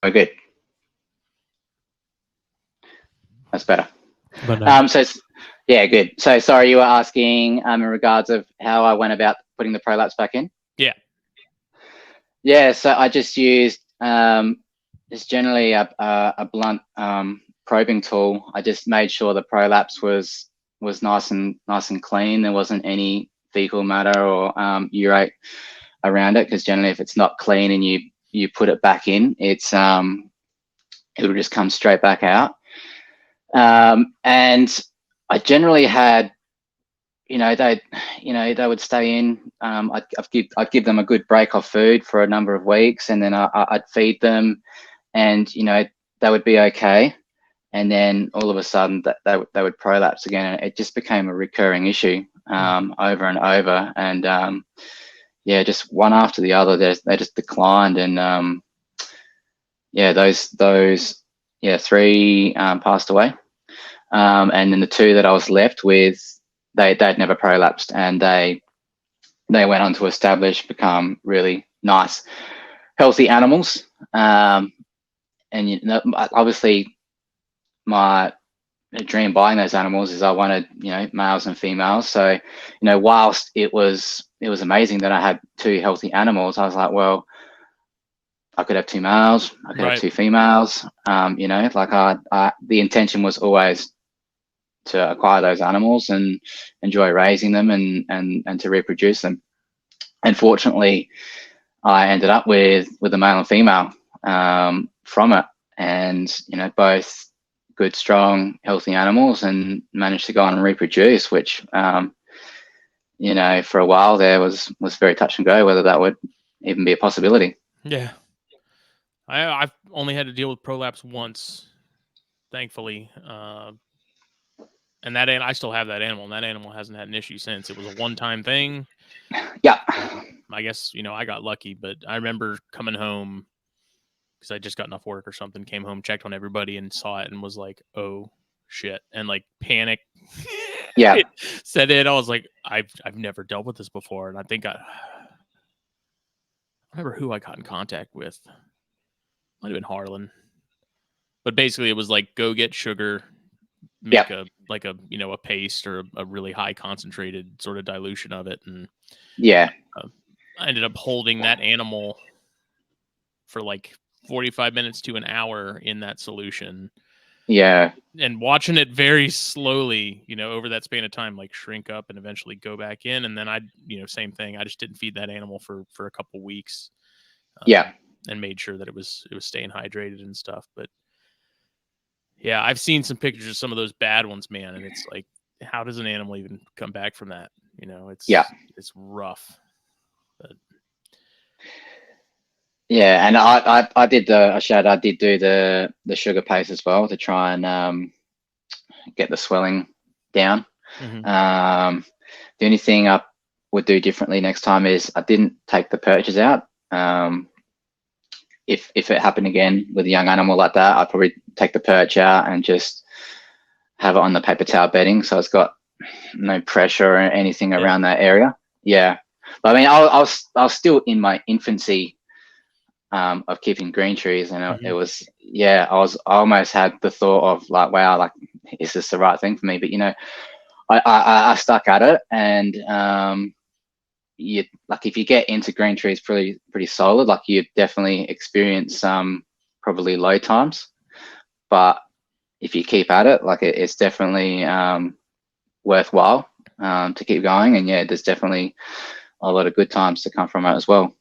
S2: we're good. That's better.
S1: But
S2: good. So sorry, you were asking in regards of how I went about putting the prolapse back in. Yeah. So I just used it's generally a blunt probing tool. I just made sure the prolapse was nice and clean. There wasn't any fecal matter or urate around it, because generally if it's not clean and you put it back in, it'll just come straight back out. And I generally had, they would stay in. I'd give them a good break off food for a number of weeks, and then I'd feed them, and they would be okay. And then all of a sudden they would prolapse again, and it just became a recurring issue over and over. And just one after the other, they just declined, and those 3 passed away. And then the 2 that I was left with, they'd never prolapsed, and they went on to establish, become really nice, healthy animals. And obviously, my dream buying those animals is I wanted, males and females. So, whilst it was amazing that I had 2 healthy animals, I was like, well, I could have 2 males, I could have 2 females. The intention was always to acquire those animals and enjoy raising them and to reproduce them. Unfortunately, I ended up with a male and female from it, and both good, strong, healthy animals, and managed to go on and reproduce, which for a while there was very touch and go whether that would even be a possibility.
S1: Yeah. I've only had to deal with prolapse once, thankfully. And I still have that animal, and that animal hasn't had an issue since. It was a one-time thing.
S2: Yeah.
S1: I guess, I got lucky, but I remember coming home because I just gotten off work or something, came home, checked on everybody, and saw it and was like, oh, shit. And like panic
S2: Yeah.
S1: set in. I was like, I've never dealt with this before. And I think I remember who I got in contact with. Might have been Harlan. But basically it was like, go get sugar, make a a paste or a really high concentrated sort of dilution of it. And I ended up holding that animal for like 45 minutes to an hour in that solution.
S2: Yeah.
S1: And watching it very slowly, over that span of time, like shrink up and eventually go back in. And then same thing. I just didn't feed that animal for a couple weeks. And made sure that it was staying hydrated and stuff. But yeah, I've seen some pictures of some of those bad ones, man. And it's like, how does an animal even come back from that? It's rough. But
S2: yeah, and I did do the sugar paste as well to try and get the swelling down.
S1: Mm-hmm.
S2: The only thing I would do differently next time is I didn't take the perches out. If it happened again with a young animal like that, I'd probably take the perch out and just have it on the paper towel bedding, so it's got no pressure or anything around that area. Yeah, but I mean, I was still in my infancy of keeping green trees, and it was I almost had the thought of like, wow, like, is this the right thing for me? But I stuck at it, and if you get into green trees pretty solid, like, you definitely experience some probably low times, but if you keep at it, like, it's definitely worthwhile to keep going. And there's definitely a lot of good times to come from it as well.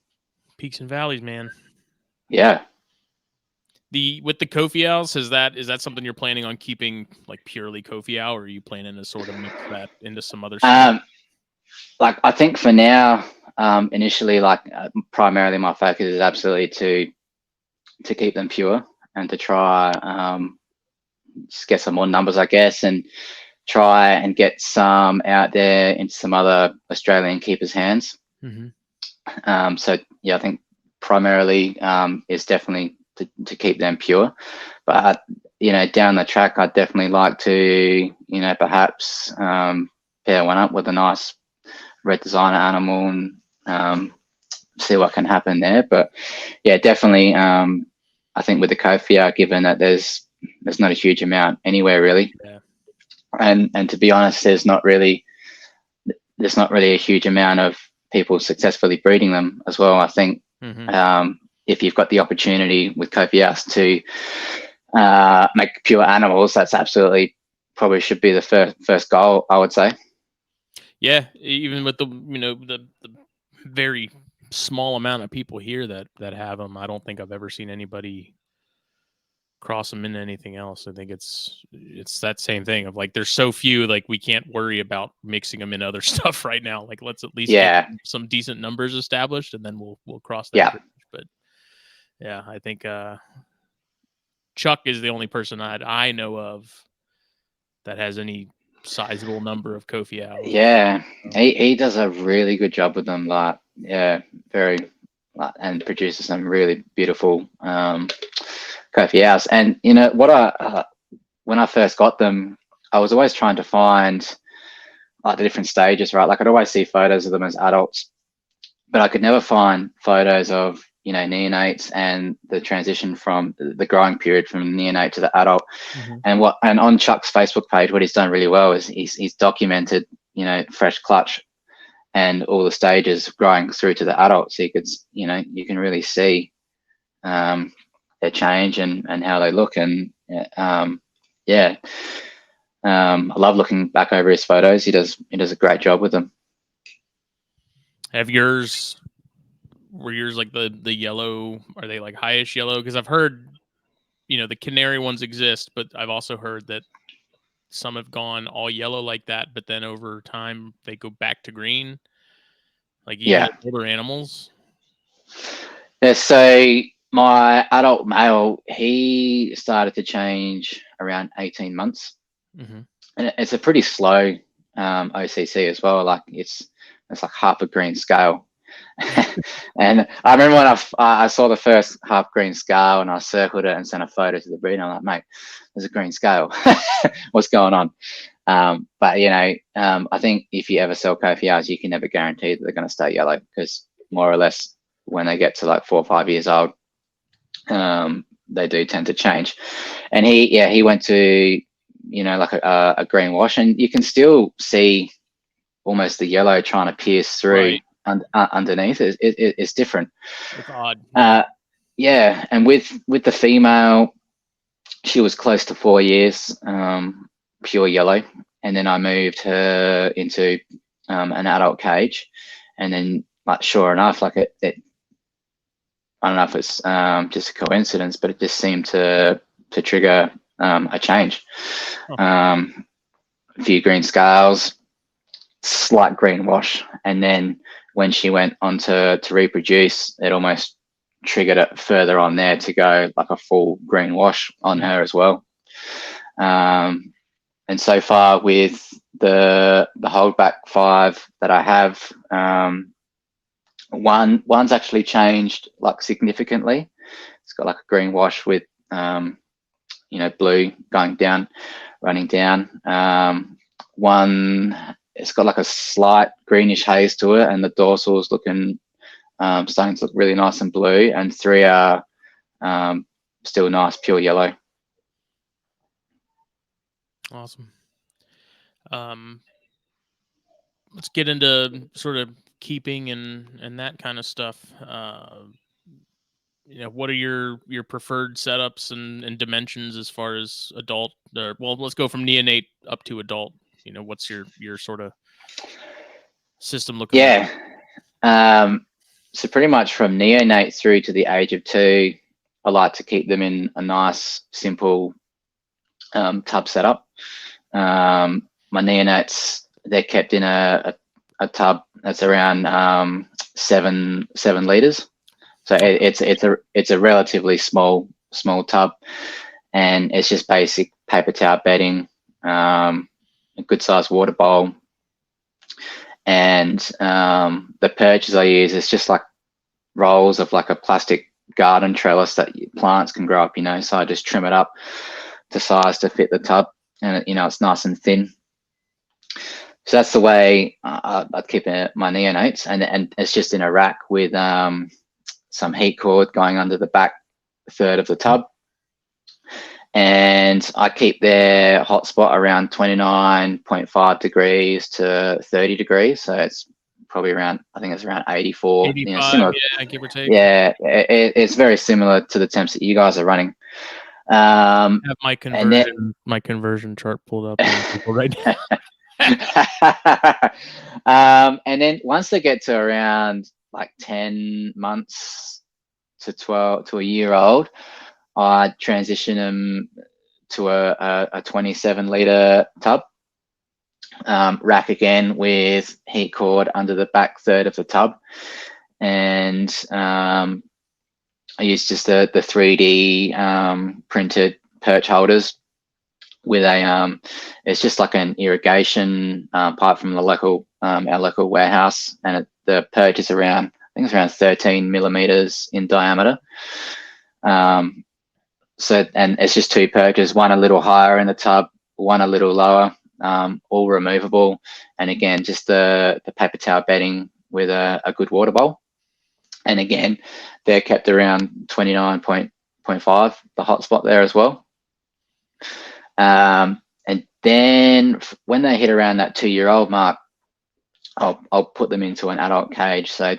S1: Peaks and valleys, man.
S2: Yeah.
S1: With the Kofi owls, is that something you're planning on keeping, like, purely Kofi owl, or are you planning to sort of mix that into some other stuff?
S2: Like, I think for now, initially, like, primarily my focus is absolutely to keep them pure and to try just get some more numbers, I guess, and try and get some out there into some other Australian keepers' hands.
S1: Mm-hmm.
S2: So I think primarily is definitely to keep them pure, but down the track, I'd definitely like to perhaps pair one up with a nice red designer animal and see what can happen there. But definitely I think with the Kofi, given that there's not a huge amount anywhere really, and to be honest, there's not really a huge amount of people successfully breeding them as well. I think if you've got the opportunity with Kofias to make pure animals, that's absolutely probably should be the first goal, I would say. Yeah,
S1: even with the very small amount of people here that have them, I don't think I've ever seen anybody cross them into anything else. I think it's that same thing of like, there's so few, like, we can't worry about mixing them in other stuff right now. Like, let's at least get some decent numbers established, and then we'll cross that bridge. But I think Chuck is the only person I know of that has any sizable number of Kofi owls. Yeah, he does a really good job with them. Like, very, and produces some really beautiful Kofi owls. And what when I first got them, I was always trying to find like the different stages, right? Like, I'd always see photos of them as adults, but I could never find photos of neonates and the transition from the growing period from neonate to the adult. And on Chuck's Facebook page, what he's done really well is he's documented fresh clutch and all the stages growing through to the adult, so you could you can really see their change and how they look. And I love looking back over his photos. He does a great job with them. Were yours like the yellow? Are they like highish yellow? Because I've heard, the canary ones exist, but I've also heard that some have gone all yellow like that, but then over time they go back to green. Like, even older animals. Yeah. So my adult male, he started to change around 18 months, and it's a pretty slow OCC as well. Like, it's like half a green scale. And I remember when I saw the first half green scale, and I circled it and sent a photo to the breeder. I'm like, mate, there's a green scale. What's going on? But I think if you ever sell Kofi owls, you can never guarantee that they're going to stay yellow, because more or less when they get to like 4 or 5 years old, they do tend to change. And he went to
S2: like a green wash, and you can still see almost the yellow trying to pierce through underneath. It's different.
S1: It's odd.
S2: Yeah, and with the female, she was close to 4 years, pure yellow, and then I moved her into an adult cage, and then, like, sure enough, like it I don't know if it's just a coincidence, but it just seemed to trigger a change. A few green scales, slight green wash, and then when she went on to reproduce, it almost triggered it further on there to go like a full green wash on her as well. And so far with the holdback 5 that I have, one's actually changed like significantly. It's got like a green wash with blue going down, running down. One, it's got like a slight greenish haze to it, and the dorsal is looking starting to look really nice and blue, and 3 are still nice pure yellow.
S1: Awesome. Let's get into sort of keeping and that kind of stuff. What are your preferred setups and dimensions as far as adult? Well, let's go from neonate up to adult. What's your sort of system looking like?
S2: So pretty much from neonate through to the age of 2, I like to keep them in a nice, simple tub setup. My neonates, they're kept in a tub that's around 7 liters. So it's a relatively small tub, and it's just basic paper towel bedding, a good sized water bowl, and the perches I use is just like rolls of like a plastic garden trellis that plants can grow up. So I just trim it up to size to fit the tub, and it's nice and thin. So that's the way I'd keep my neonates, and it's just in a rack with some heat cord going under the back third of the tub, and I keep their hotspot around 29.5 degrees to 30 degrees. So it's probably around, I think it's around 84.
S1: 85,
S2: similar,
S1: give or take.
S2: Yeah, it's very similar to the temps that you guys are running.
S1: I have my conversion chart pulled up right
S2: now. And then once they get to around like 10 months to 12 to a year old, I transition them to a 27 liter tub, rack again with heat cord under the back third of the tub, and I use just the 3D printed perch holders with it's just like an irrigation pipe from the local our local warehouse, and the perch is around, I think it's around 13 millimeters in diameter. So, and it's just 2 perches, one a little higher in the tub, one a little lower, all removable, and again just the paper towel bedding with a good water bowl, and again they're kept around 29.5, the hotspot there as well. And then when they hit around that 2-year-old mark, I'll put them into an adult cage. So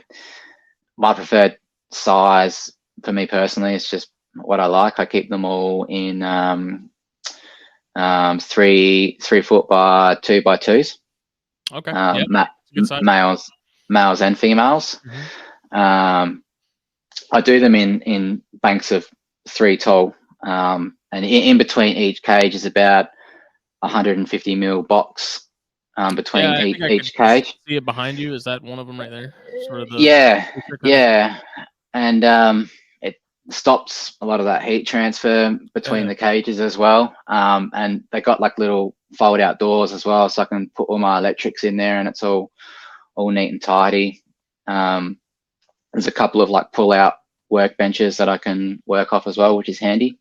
S2: my preferred size for me personally is just what I like. I keep them all in 3 foot by 2 by 2s.
S1: Okay.
S2: Males and females.
S1: Mm-hmm.
S2: I do them in banks of 3 tall, and in between each cage is about 150 mil box between each cage.
S1: See it behind you? Is that one of them right there? Sort of
S2: Yeah. And it stops a lot of that heat transfer between the cages as well. And they got like little fold out doors as well, so I can put all my electrics in there, and it's all neat and tidy. There's a couple of like pull out workbenches that I can work off as well, which is handy.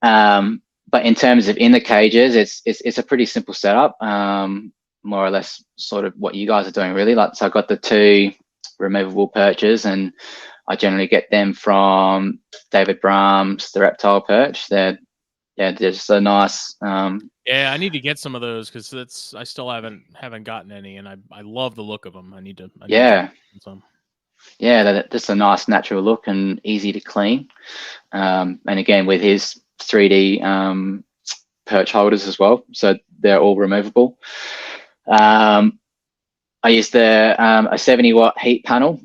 S2: But in terms of in the cages, it's a pretty simple setup, more or less sort of what you guys are doing really. Like, so I've got the 2 removable perches, and I generally get them from David Brahms, the Reptile perch. They're yeah, just a nice.
S1: Yeah, I need to get some of those because I still haven't gotten any, and I love the look of them. I need to
S2: Yeah,
S1: get some.
S2: yeah, that's a nice natural look and easy to clean. And again, with his 3D perch holders as well, so they're all removable. I used a 70-watt heat panel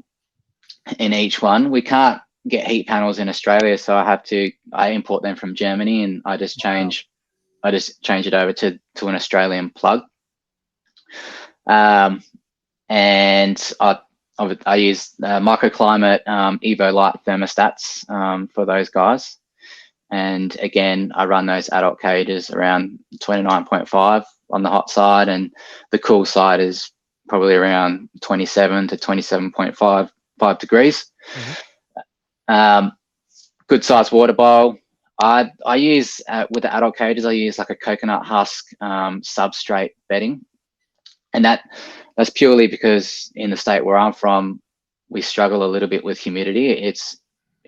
S2: in each one. We can't get heat panels in Australia, so I import them from Germany, and I just change it over to an Australian plug. And I use microclimate Evo Light thermostats for those guys. And again, I run those adult cages around 29.5 on the hot side, and the cool side is probably around 27 to 27.5 degrees. Good size water bowl. I use with the adult cages, I use like a coconut husk substrate bedding, and that's purely because in the state where I'm from, we struggle a little bit with humidity.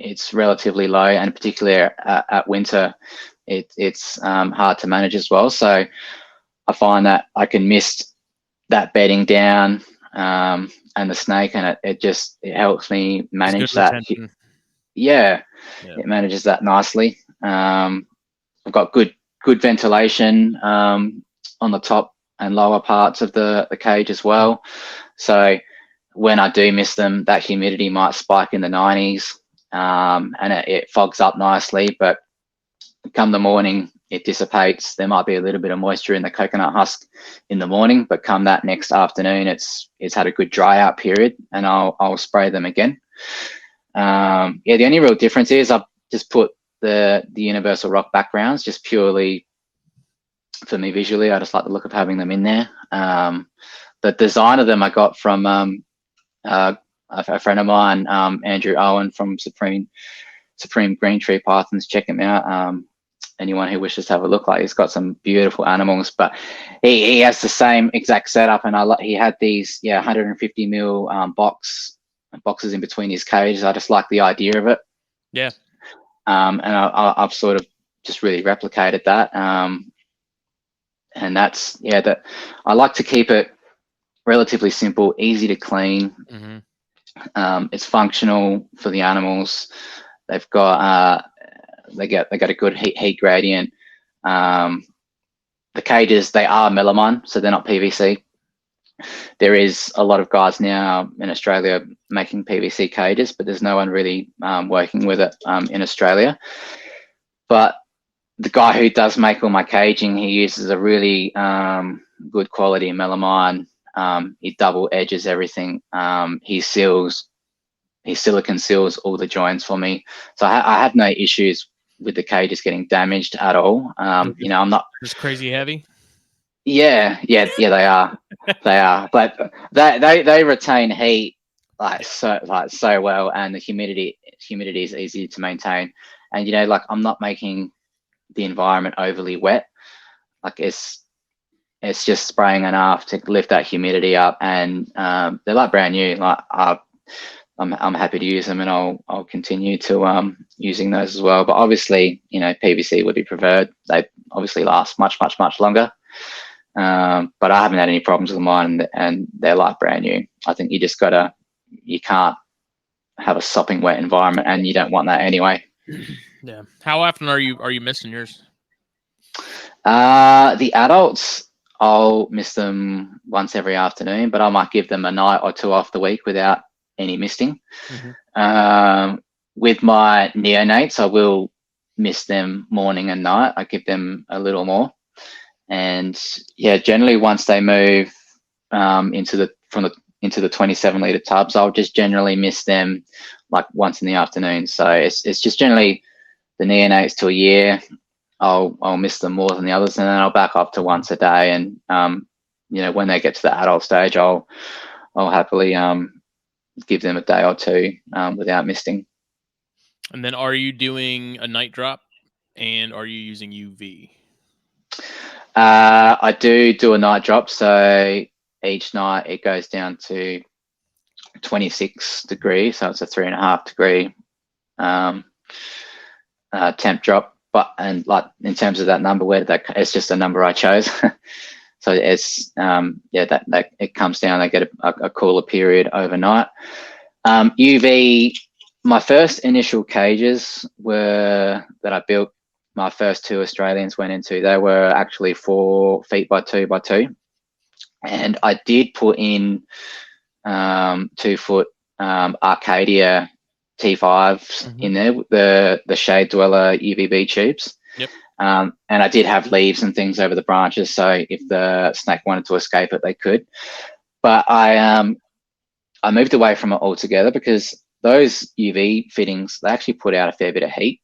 S2: It's relatively low, and particularly at winter, it's hard to manage as well. So I find that I can mist that bedding down and the snake, and it helps me manage that. Yeah, it manages that nicely. I've got good ventilation on the top and lower parts of the cage as well. So when I do miss them, that humidity might spike in the 90s, and it fogs up nicely, but come the morning, it dissipates. There might be a little bit of moisture in the coconut husk in the morning, but come that next afternoon, it's had a good dry out period, and I'll spray them again. Yeah, the only real difference is I've just put the universal rock backgrounds just purely for me visually. I just like the look of having them in there. The design of them I got from a friend of mine, Andrew Owen from Supreme Green Tree Pythons. Check him out. Anyone who wishes to have a look, like, he's got some beautiful animals, but he has the same exact setup, and he had these 150 mil boxes in between his cages. I just like the idea of it.
S1: Yeah.
S2: And I've sort of just really replicated that. And that's that I like to keep it relatively simple, easy to clean. It's functional for the animals. They've got they got a good heat gradient. The cages, they are melamine, so they're not PVC. There is a lot of guys now in Australia making PVC cages, but there's no one really working with it in Australia. But the guy who does make all my caging, he uses a really good quality melamine. He double edges everything. He silicon seals all the joints for me, so I have no issues with the cages getting damaged at all. I'm not
S1: just crazy heavy.
S2: Yeah, they are. They are, but they retain heat so well, and the humidity is easy to maintain. And I'm not making the environment overly wet. Like it's just spraying enough to lift that humidity up, and they're like brand new. Like I'm happy to use them, and I'll continue to using those as well. But obviously, PVC would be preferred. They obviously last much longer. But I haven't had any problems with mine, and they're like brand new. I think you can't have a sopping wet environment, and you don't want that anyway.
S1: Yeah. How often are you missing yours?
S2: The adults, I'll miss them once every afternoon, but I might give them a night or two off the week without any misting. With my neonates, I will miss them morning and night. I give them a little more. And generally once they move into the 27-liter tubs, I'll just generally miss them like once in the afternoon. So it's just generally the neonates to a year. I'll miss them more than the others, and then I'll back up to once a day. And when they get to the adult stage, I'll happily give them a day or two without misting.
S1: And then, are you doing a night drop, and are you using UV?
S2: I do a night drop, so each night it goes down to 26 degrees, so it's a 3.5 degree temp drop. and like in terms of that number, it's just a number I chose. So it's that it comes down. They get a cooler period overnight. UV. My first initial cages that I built. My first 2 Australians went into. They were actually 4 feet by 2 by 2, and I did put in 2 foot Arcadia T5s in there, the shade dweller UVB tubes.
S1: Yep.
S2: And I did have leaves and things over the branches, so if the snake wanted to escape it, they could. But I moved away from it altogether because those UV fittings, they actually put out a fair bit of heat.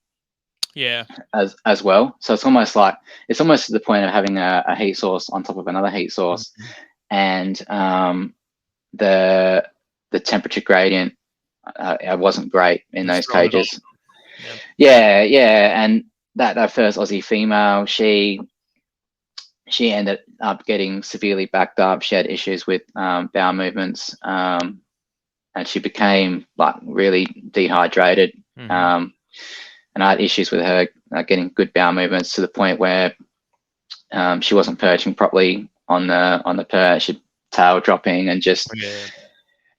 S1: Yeah.
S2: As well. So it's almost to the point of having a heat source on top of another heat source, and the temperature gradient wasn't great in those cages. Yep. Yeah, and that first Aussie female, she ended up getting severely backed up. She had issues with bowel movements, and she became like really dehydrated. And I had issues with her getting good bowel movements to the point where she wasn't perching properly on the perch, tail dropping, and just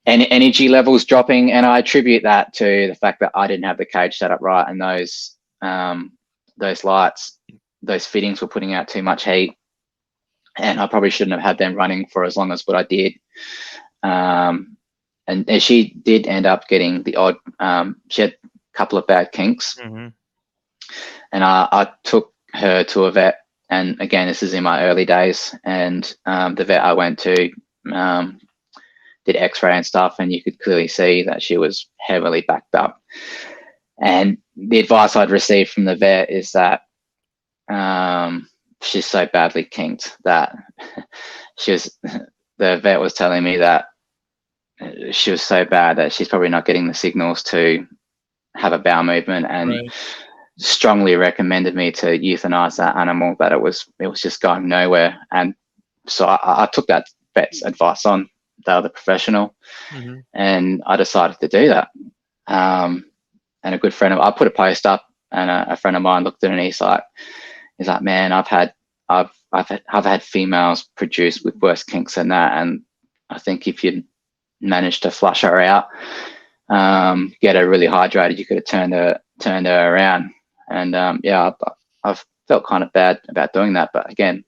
S2: energy levels dropping. And I attribute that to the fact that I didn't have the cage set up right, and those lights, those fittings were putting out too much heat, and I probably shouldn't have had them running for as long as what I did. And she did end up getting the odd. She had couple of bad kinks, and I took her to a vet, and again, this is in my early days, and the vet I went to did x-ray and stuff, and you could clearly see that she was heavily backed up. And the advice I'd received from the vet is that she's so badly kinked that the vet was telling me that she was so bad that she's probably not getting the signals to have a bowel movement, and strongly recommended me to euthanize that animal, that it was just going nowhere. And so I took that vet's advice on, the other professional, and I decided to do that. And a good friend I put a post up, and a friend of mine looked at it, and he's like, man, I've had females produce with worse kinks than that, and I think if you managed to flush her out, get her really hydrated, you could have turned her around. And I've felt kind of bad about doing that, but again,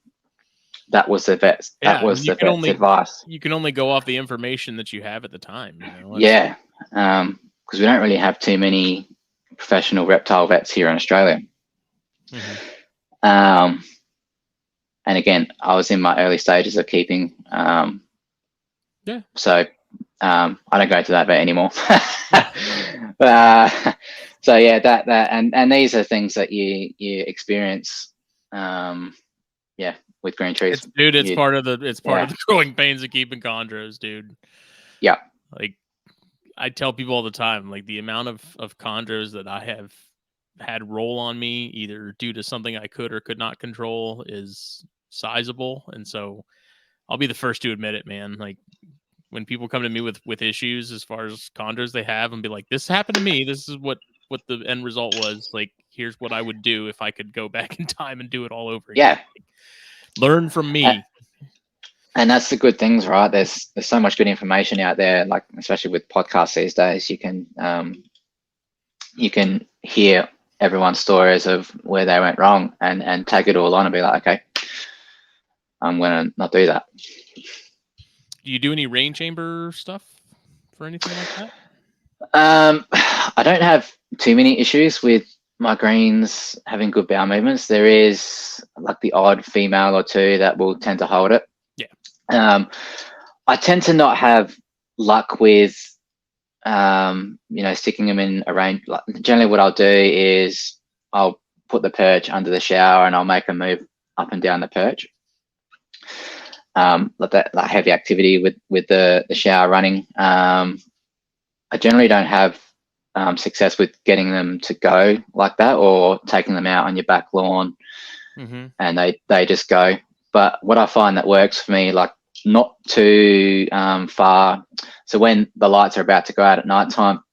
S2: that was the vet's advice.
S1: You can only go off the information that you have at the time, you know?
S2: Because we don't really have too many professional reptile vets here in Australia. And again, I was in my early stages of keeping, so I don't go to that vet anymore. So yeah, that and these are things that you experience, with green trees.
S1: It's part of the growing pains of keeping chondros, dude.
S2: Yeah.
S1: Like I tell people all the time, like the amount of chondros that I have had roll on me, either due to something I could or could not control, is sizable. And so I'll be the first to admit it, man. Like when people come to me with issues as far as chondros they have, and be like, this happened to me, this is what the end result was. Like, here's what I would do if I could go back in time and do it all over again.
S2: Yeah.
S1: Like, learn from me.
S2: And that's the good things, right? There's so much good information out there, like especially with podcasts these days. You can hear everyone's stories of where they went wrong and tag it all on and be like, okay, I'm gonna not do that.
S1: Do you do any rain chamber stuff for anything like that?
S2: I don't have too many issues with my greens having good bowel movements. There is like the odd female or two that will tend to hold it. Yeah. I tend to not have luck with, sticking them in a range. Like, generally what I'll do is I'll put the perch under the shower and I'll make them move up and down the perch. Like heavy activity with the shower running. I generally don't have success with getting them to go like that, or taking them out on your back lawn and they just go. But what I find that works for me, like not too far. So when the lights are about to go out at nighttime,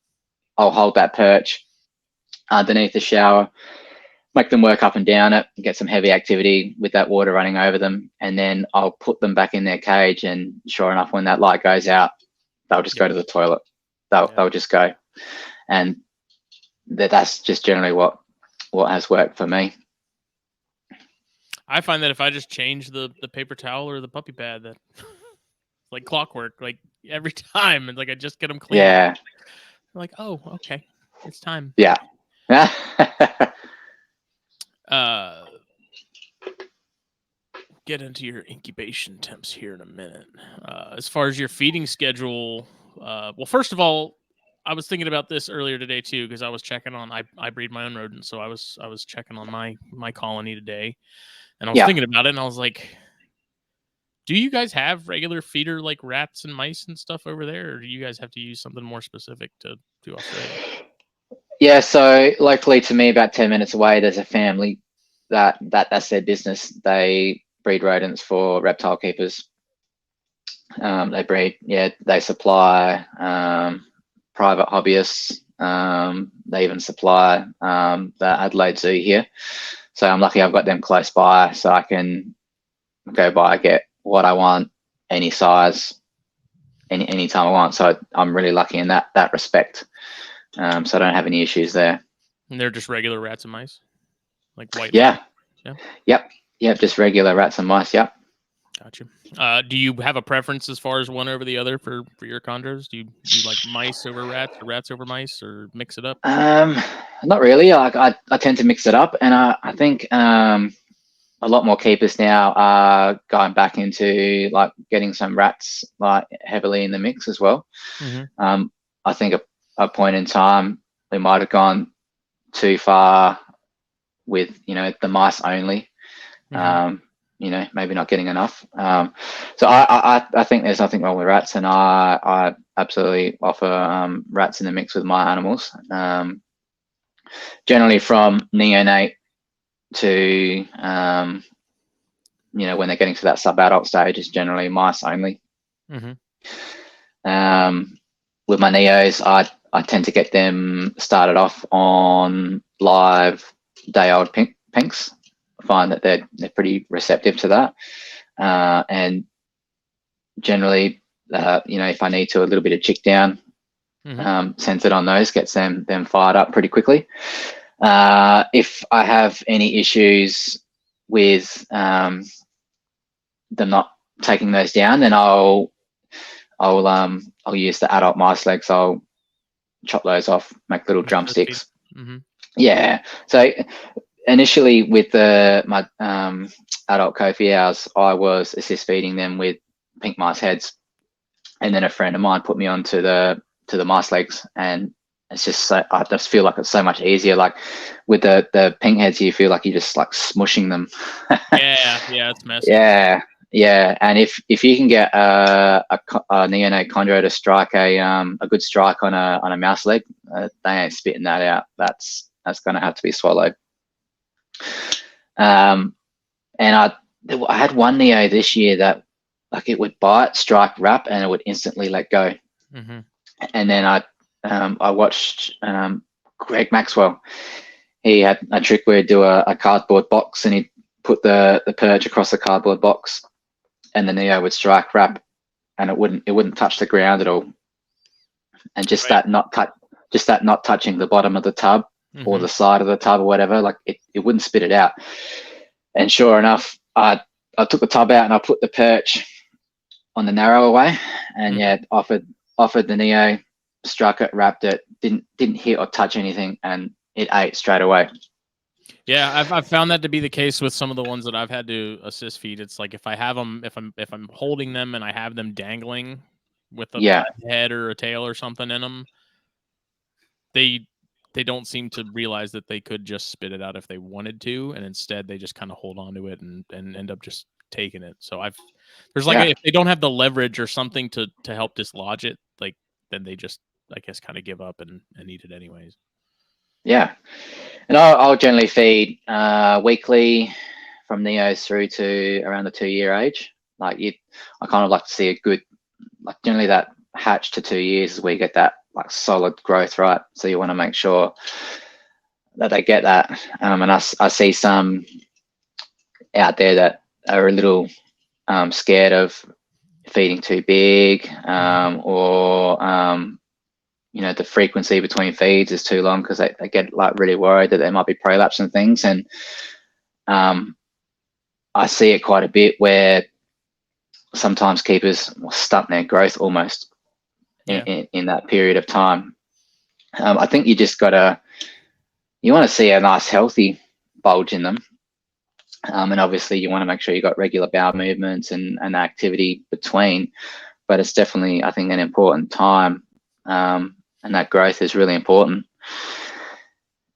S2: I'll hold that perch underneath the shower, make them work up and down it, get some heavy activity with that water running over them, and then I'll put them back in their cage. And sure enough, when that light goes out, they'll just go to the toilet. They'll just go, and that's just generally what has worked for me.
S1: I find that if I just change the paper towel or the puppy pad, that like clockwork, like every time, and like I just get them clean.
S2: Yeah.
S1: I'm like, oh, okay, it's time.
S2: Yeah.
S1: Get into your incubation temps here in a minute. As far as your feeding schedule, well, first of all, I was thinking about this earlier today too, because I was checking on. I breed my own rodents, so I was checking on my colony today, and I was thinking about it, and I was like, do you guys have regular feeder like rats and mice and stuff over there, or do you guys have to use something more specific to Australia?
S2: Yeah, so locally to me, about 10 minutes away, there's a family that's their business. They breed rodents for reptile keepers. They breed, they supply private hobbyists. They even supply the Adelaide Zoo here. So I'm lucky I've got them close by, so I can go by, get what I want, any size, any time I want. So I'm really lucky in that respect. So I don't have any issues there.
S1: And they're just regular rats and mice, like white.
S2: Yeah. Yep. Just regular rats and mice. Yep.
S1: Gotcha. Do you have a preference as far as one over the other for your chondros? Do you like mice over rats, or rats over mice, or mix it up?
S2: Not really. I tend to mix it up, and I think a lot more keepers now are going back into like getting some rats like heavily in the mix as well. Mm-hmm. I think a point in time we might have gone too far with the mice only. Mm-hmm. Maybe not getting enough. So I think there's nothing wrong with rats, and I absolutely offer rats in the mix with my animals. Generally from neonate to when they're getting to that sub-adult stage, is generally mice only. Mm-hmm. With my neos, I tend to get them started off on live day-old pinks. I find that they're pretty receptive to that, and generally, if I need to, a little bit of chick down, sends it on those, gets them fired up pretty quickly. If I have any issues with them not taking those down, then I'll use the adult mice legs. I'll chop those off, make little drumsticks. Mm-hmm. Yeah. So initially with my adult Kofi owls, I was assist feeding them with pink mice heads, and then a friend of mine put me onto the mice legs, and it's just I just feel like it's so much easier. Like with the pink heads, you feel like you're just like smushing them.
S1: yeah, it's messy.
S2: Yeah, and if you can get a neonate chondro to strike a good strike on a mouse leg, they ain't spitting that out. That's going to have to be swallowed. And I had one neo this year that like it would bite, strike, wrap, and it would instantly let go. Mm-hmm. And then I watched Greg Maxwell. He had a trick where he'd do a cardboard box, and he'd put the perch across the cardboard box, and the neo would strike, wrap, and it wouldn't touch the ground at all. And just that not touching the bottom of the tub, mm-hmm. or the side of the tub or whatever, like it wouldn't spit it out. And sure enough, I took the tub out and I put the perch on the narrower way, and mm-hmm. offered the neo, struck it, wrapped it, didn't hit or touch anything, and it ate straight away.
S1: Yeah, I've found that to be the case with some of the ones that I've had to assist feed. It's like if I have them, if I'm holding them and I have them dangling with a head or a tail or something in them, they don't seem to realize that they could just spit it out if they wanted to, and instead they just kind of hold on to it and end up just taking it. So there's like if they don't have the leverage or something to help dislodge it, like then they just I guess kind of give up and eat it anyways. Yeah.
S2: And I'll generally feed weekly from neos through to around the 2-year age. Like I kind of like to see a good, like generally that hatch to 2 years is where you get that like solid growth, right? So you want to make sure they get that. And I see some out there that are a little scared of feeding too big, or the frequency between feeds is too long because they get like really worried that there might be prolapse and things. And I see it quite a bit where sometimes keepers stunt their growth almost in that period of time. I think you want to see a nice healthy bulge in them. And obviously you want to make sure you got regular bowel movements and activity between, but it's definitely, I think, an important time. And that growth is really important.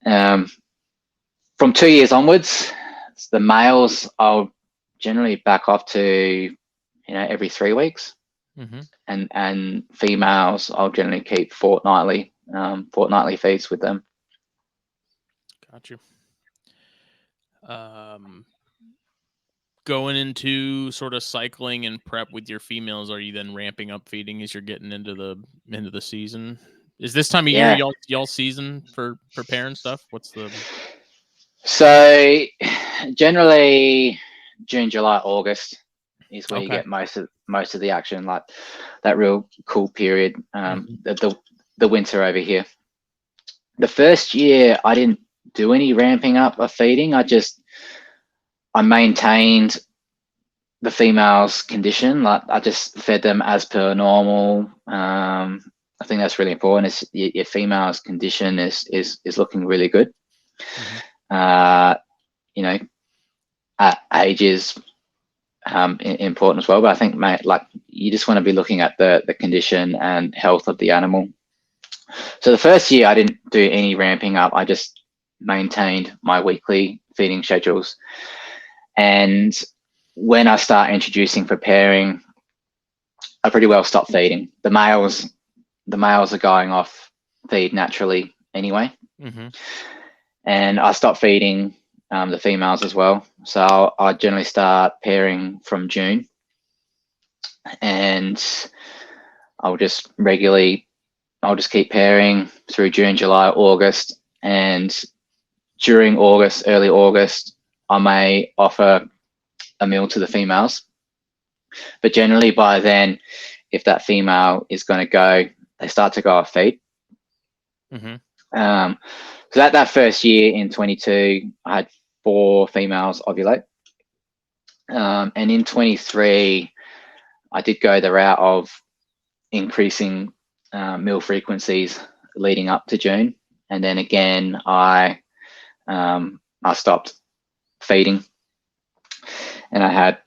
S2: From 2 years onwards, the males I'll generally back off to, every 3 weeks. And females I'll generally keep fortnightly feeds with them.
S1: Got you. Going into sort of cycling and prep with your females, are you then ramping up feeding as you're getting into the season? Is this time of year y'all season for preparing stuff? What's the...
S2: So generally June, July, August is where you get most of the action, like that real cool period. The winter over here. The first year I didn't do any ramping up of feeding. I maintained the females' condition. Like I just fed them as per normal. I think that's really important. Your female's condition is looking really good. Age is important as well, but I think, mate, like you just want to be looking at the condition and health of the animal. So the first year I didn't do any ramping up. I just maintained my weekly feeding schedules. And when I start introducing preparing, I pretty well stop feeding. The males are going off feed naturally anyway. And I stop feeding the females as well. So I generally start pairing from June, and I'll just keep pairing through June, July, August. And during August, early August, I may offer a meal to the females. But generally by then, if that female is going to go, they start to go off feed. So that first year in 22, I had 4 females ovulate. And in 23, I did go the route of increasing meal frequencies leading up to June. And then again, I stopped feeding. And I had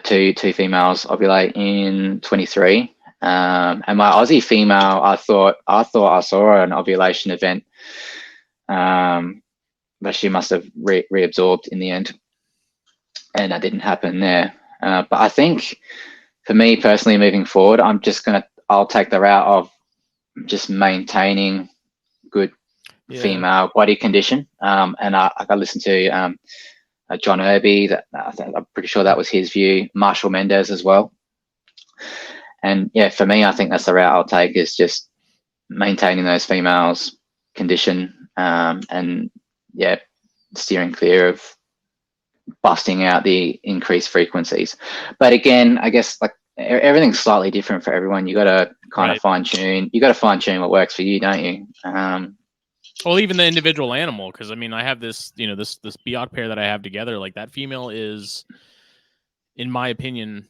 S2: two females ovulate in 23. And my Aussie female, I thought I saw an ovulation event, but she must have reabsorbed in the end, and that didn't happen there. But I think for me personally, moving forward, I'll take the route of just maintaining good female body condition. And I listened to John Irby. I'm pretty sure that was his view. Marshall Mendez as well. And yeah, for me, I think that's the route I'll take, is just maintaining those females' condition, and steering clear of busting out the increased frequencies. But again, I guess like everything's slightly different for everyone. You got to kind of fine tune. You got to fine tune what works for you, don't you?
S1: Well, even the individual animal, because I mean, I have this, this Biot pair that I have together. Like that female is, in my opinion,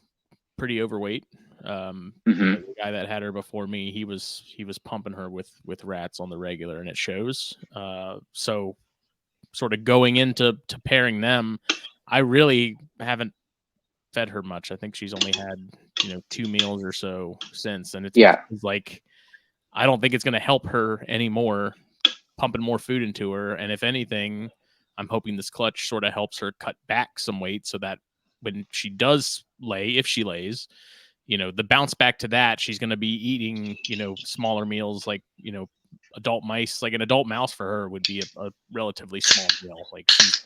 S1: pretty overweight. The guy that had her before me, he was pumping her with rats on the regular, and it shows. So sort of going into pairing them, I really haven't fed her much. I think she's only had 2 meals or so since, and it's like I don't think it's going to help her anymore pumping more food into her. And if anything, I'm hoping this clutch sort of helps her cut back some weight, so that when she does lay, if she lays, the bounce back to that, she's going to be eating, smaller meals, like, adult mice. Like an adult mouse for her would be a relatively small meal. Like she's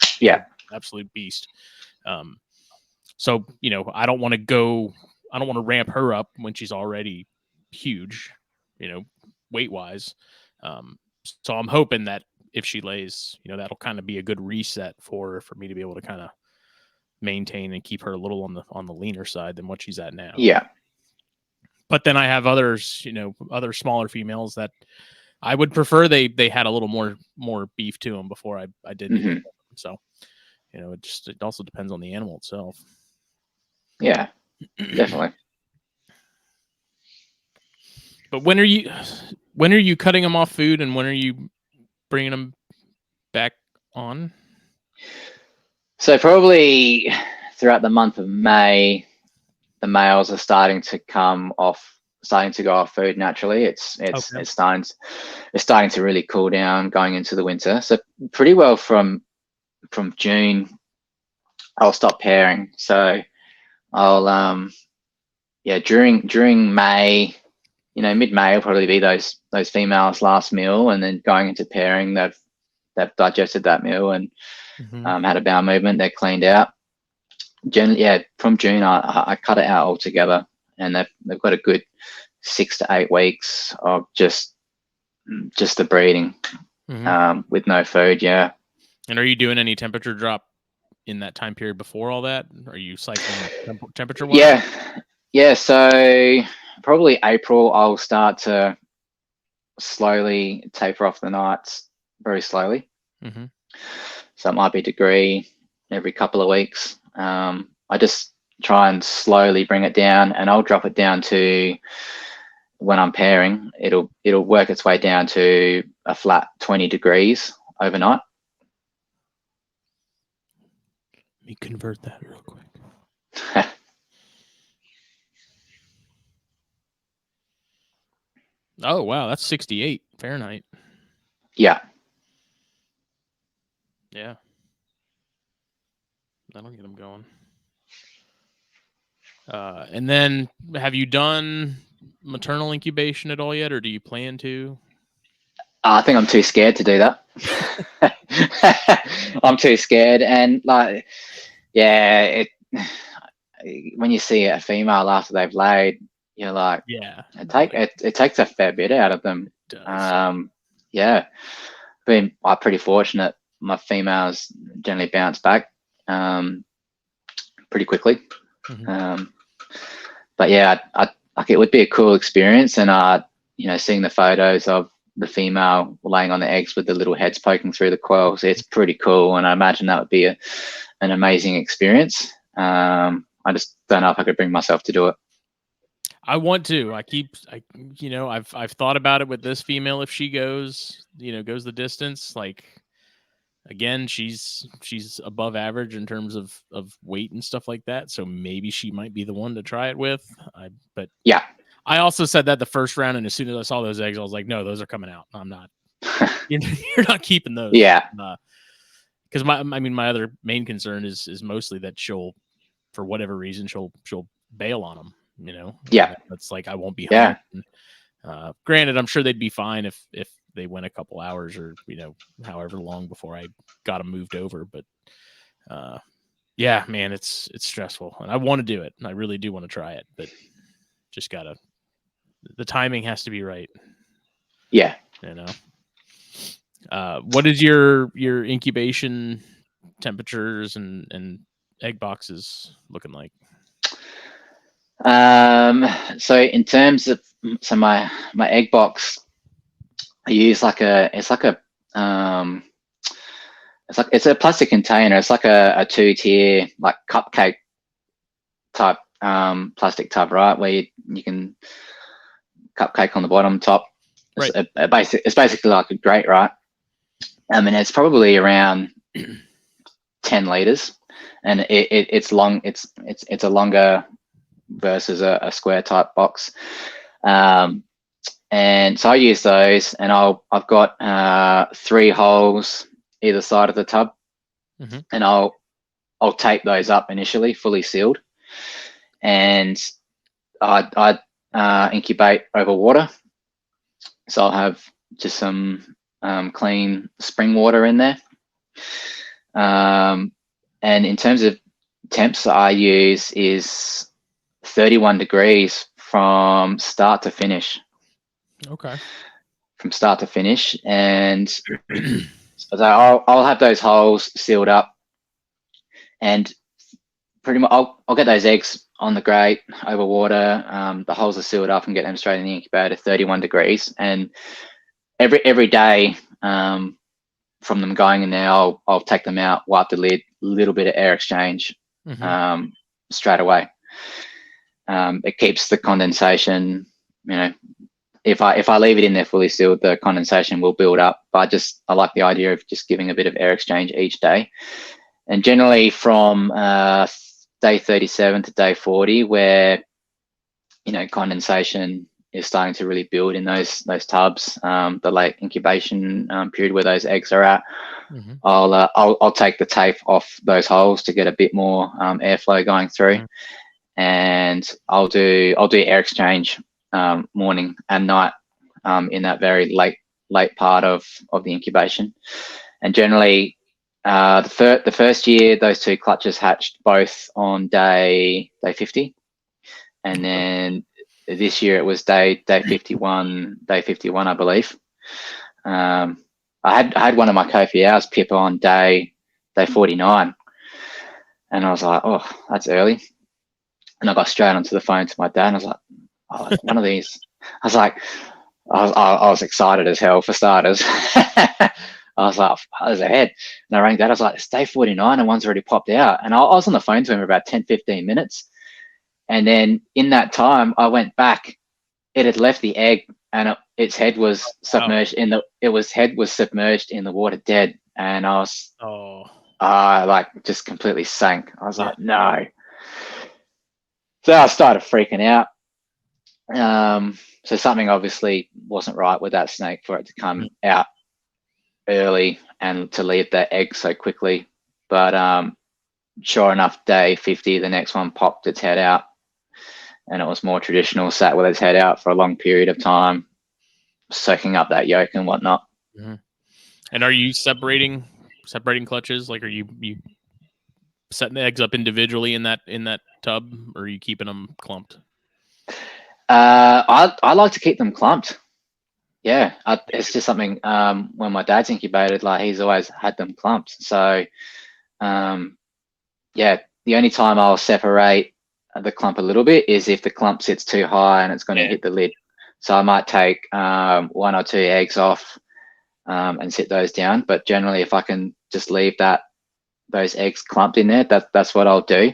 S1: absolute beast. So, I don't want to ramp her up when she's already huge, weight wise. So I'm hoping that if she lays, that'll kind of be a good reset for me to be able to kind of maintain and keep her a little on the leaner side than what she's at now.
S2: Yeah.
S1: But then I have others, other smaller females that I would prefer they had a little more beef to them before I did anything. So, it also depends on the animal itself.
S2: Yeah, definitely.
S1: But when are you cutting them off food, and when are you bringing them back on? So
S2: probably throughout the month of May, the males are starting to go off food naturally. It's starting to really cool down going into the winter. So pretty well from June, I'll stop pairing. So I'll during May, mid-May will probably be those females' last meal, and then going into pairing, they've digested that meal and had a bowel movement, they're cleaned out. Generally, from June I cut it out altogether, and they've got a good 6 to 8 weeks of just the breeding with no food. Yeah.
S1: And are you doing any temperature drop in that time period before all that? Are you cycling temperature wise?
S2: Yeah. So probably April, I'll start to slowly taper off the nights very slowly. So it might be degree every couple of weeks. I just try and slowly bring it down, and I'll drop it down to, when I'm pairing, it'll work its way down to a flat 20 degrees overnight.
S1: Let me convert that real quick. Oh, wow. That's 68 Fahrenheit.
S2: Yeah.
S1: Yeah. That'll get them going. And then have you done maternal incubation at all yet, or do you plan to?
S2: I think I'm too scared to do that. I'm too scared. And when you see a female after they've laid, you're like, it takes a fair bit out of them.
S1: It does.
S2: Been pretty fortunate. My females generally bounce back pretty quickly. But yeah, it would be a cool experience, and seeing the photos of the female laying on the eggs with the little heads poking through the coils, it's pretty cool, and I imagine that would be an amazing experience. I just don't know if I could bring myself to do it.
S1: I want to. I've thought about it with this female. If she goes the distance, like, again, she's above average in terms of weight and stuff like that. So maybe she might be the one to try it with. But
S2: yeah,
S1: I also said that the first round, and as soon as I saw those eggs, I was like, no, those are coming out. I'm not. You're not keeping those.
S2: Yeah.
S1: Because my other main concern is mostly that she'll, for whatever reason, she'll bail on them.
S2: Yeah.
S1: That's like, I won't be home. Yeah. Granted, I'm sure they'd be fine if they went a couple hours or however long before I got them moved over. But yeah, man, it's stressful, and I want to do it. I really do want to try it, but just the timing has to be right.
S2: Yeah.
S1: What is your incubation temperatures and egg boxes looking like?
S2: So in terms of my egg box, I use it's a plastic container. It's like a 2-tier, like cupcake type plastic tub, right? Where you can cupcake on the bottom, top.
S1: Right.
S2: It's basically like a grate, right? I mean, it's probably around 10 liters, and it's long. It's a longer versus a square type box. And so I use those, and I've got 3 holes either side of the tub, and I'll tape those up initially, fully sealed, and I incubate over water. So I'll have just some clean spring water in there. And in terms of temps I use is 31 degrees from start to finish.
S1: Okay.
S2: From start to finish. And So I'll have those holes sealed up, and pretty much I'll get those eggs on the grate over water. The holes are sealed up and get them straight in the incubator, 31 degrees. And every day from them going in there, I'll take them out, wipe the lid, little bit of air exchange straight away. It keeps the condensation, if I leave it in there fully sealed, the condensation will build up. But I like the idea of just giving a bit of air exchange each day. And generally from day 37 to day 40, where condensation is starting to really build in those tubs, the late incubation period where those eggs are at, I'll take the tape off those holes to get a bit more airflow going through, and I'll do air exchange morning and night in that very late part of the incubation. And generally the first year those two clutches hatched both on day 50, and then this year it was day 51 I believe. I had one of my Kofi hours pip on day 49, and I was like, oh, that's early. And I got straight onto the phone to my dad, and I was like, oh, one of these. I was excited as hell for starters. I was like, I was ahead. And I rang Dad. I was like, it's day 49 and one's already popped out. And I was on the phone to him for about 10, 15 minutes. And then in that time, I went back. It had left the egg, and its head was submerged head was submerged in the water dead. And I was just completely sank. I was like, no. So I started freaking out. So something obviously wasn't right with that snake for it to come out early and to leave that egg so quickly. But sure enough, day 50, the next one popped its head out, and it was more traditional, sat with its head out for a long period of time, soaking up that yolk and whatnot.
S1: And are you separating clutches? Like, are you setting the eggs up individually in that tub, or are you keeping them clumped?
S2: I like to keep them clumped. Yeah, it's just something. When my dad's incubated, like, he's always had them clumped. So, the only time I'll separate the clump a little bit is if the clump sits too high and it's going to hit the lid. So I might take 1 or 2 eggs off and sit those down. But generally, if I can just leave those eggs clumped in there, that's what I'll do.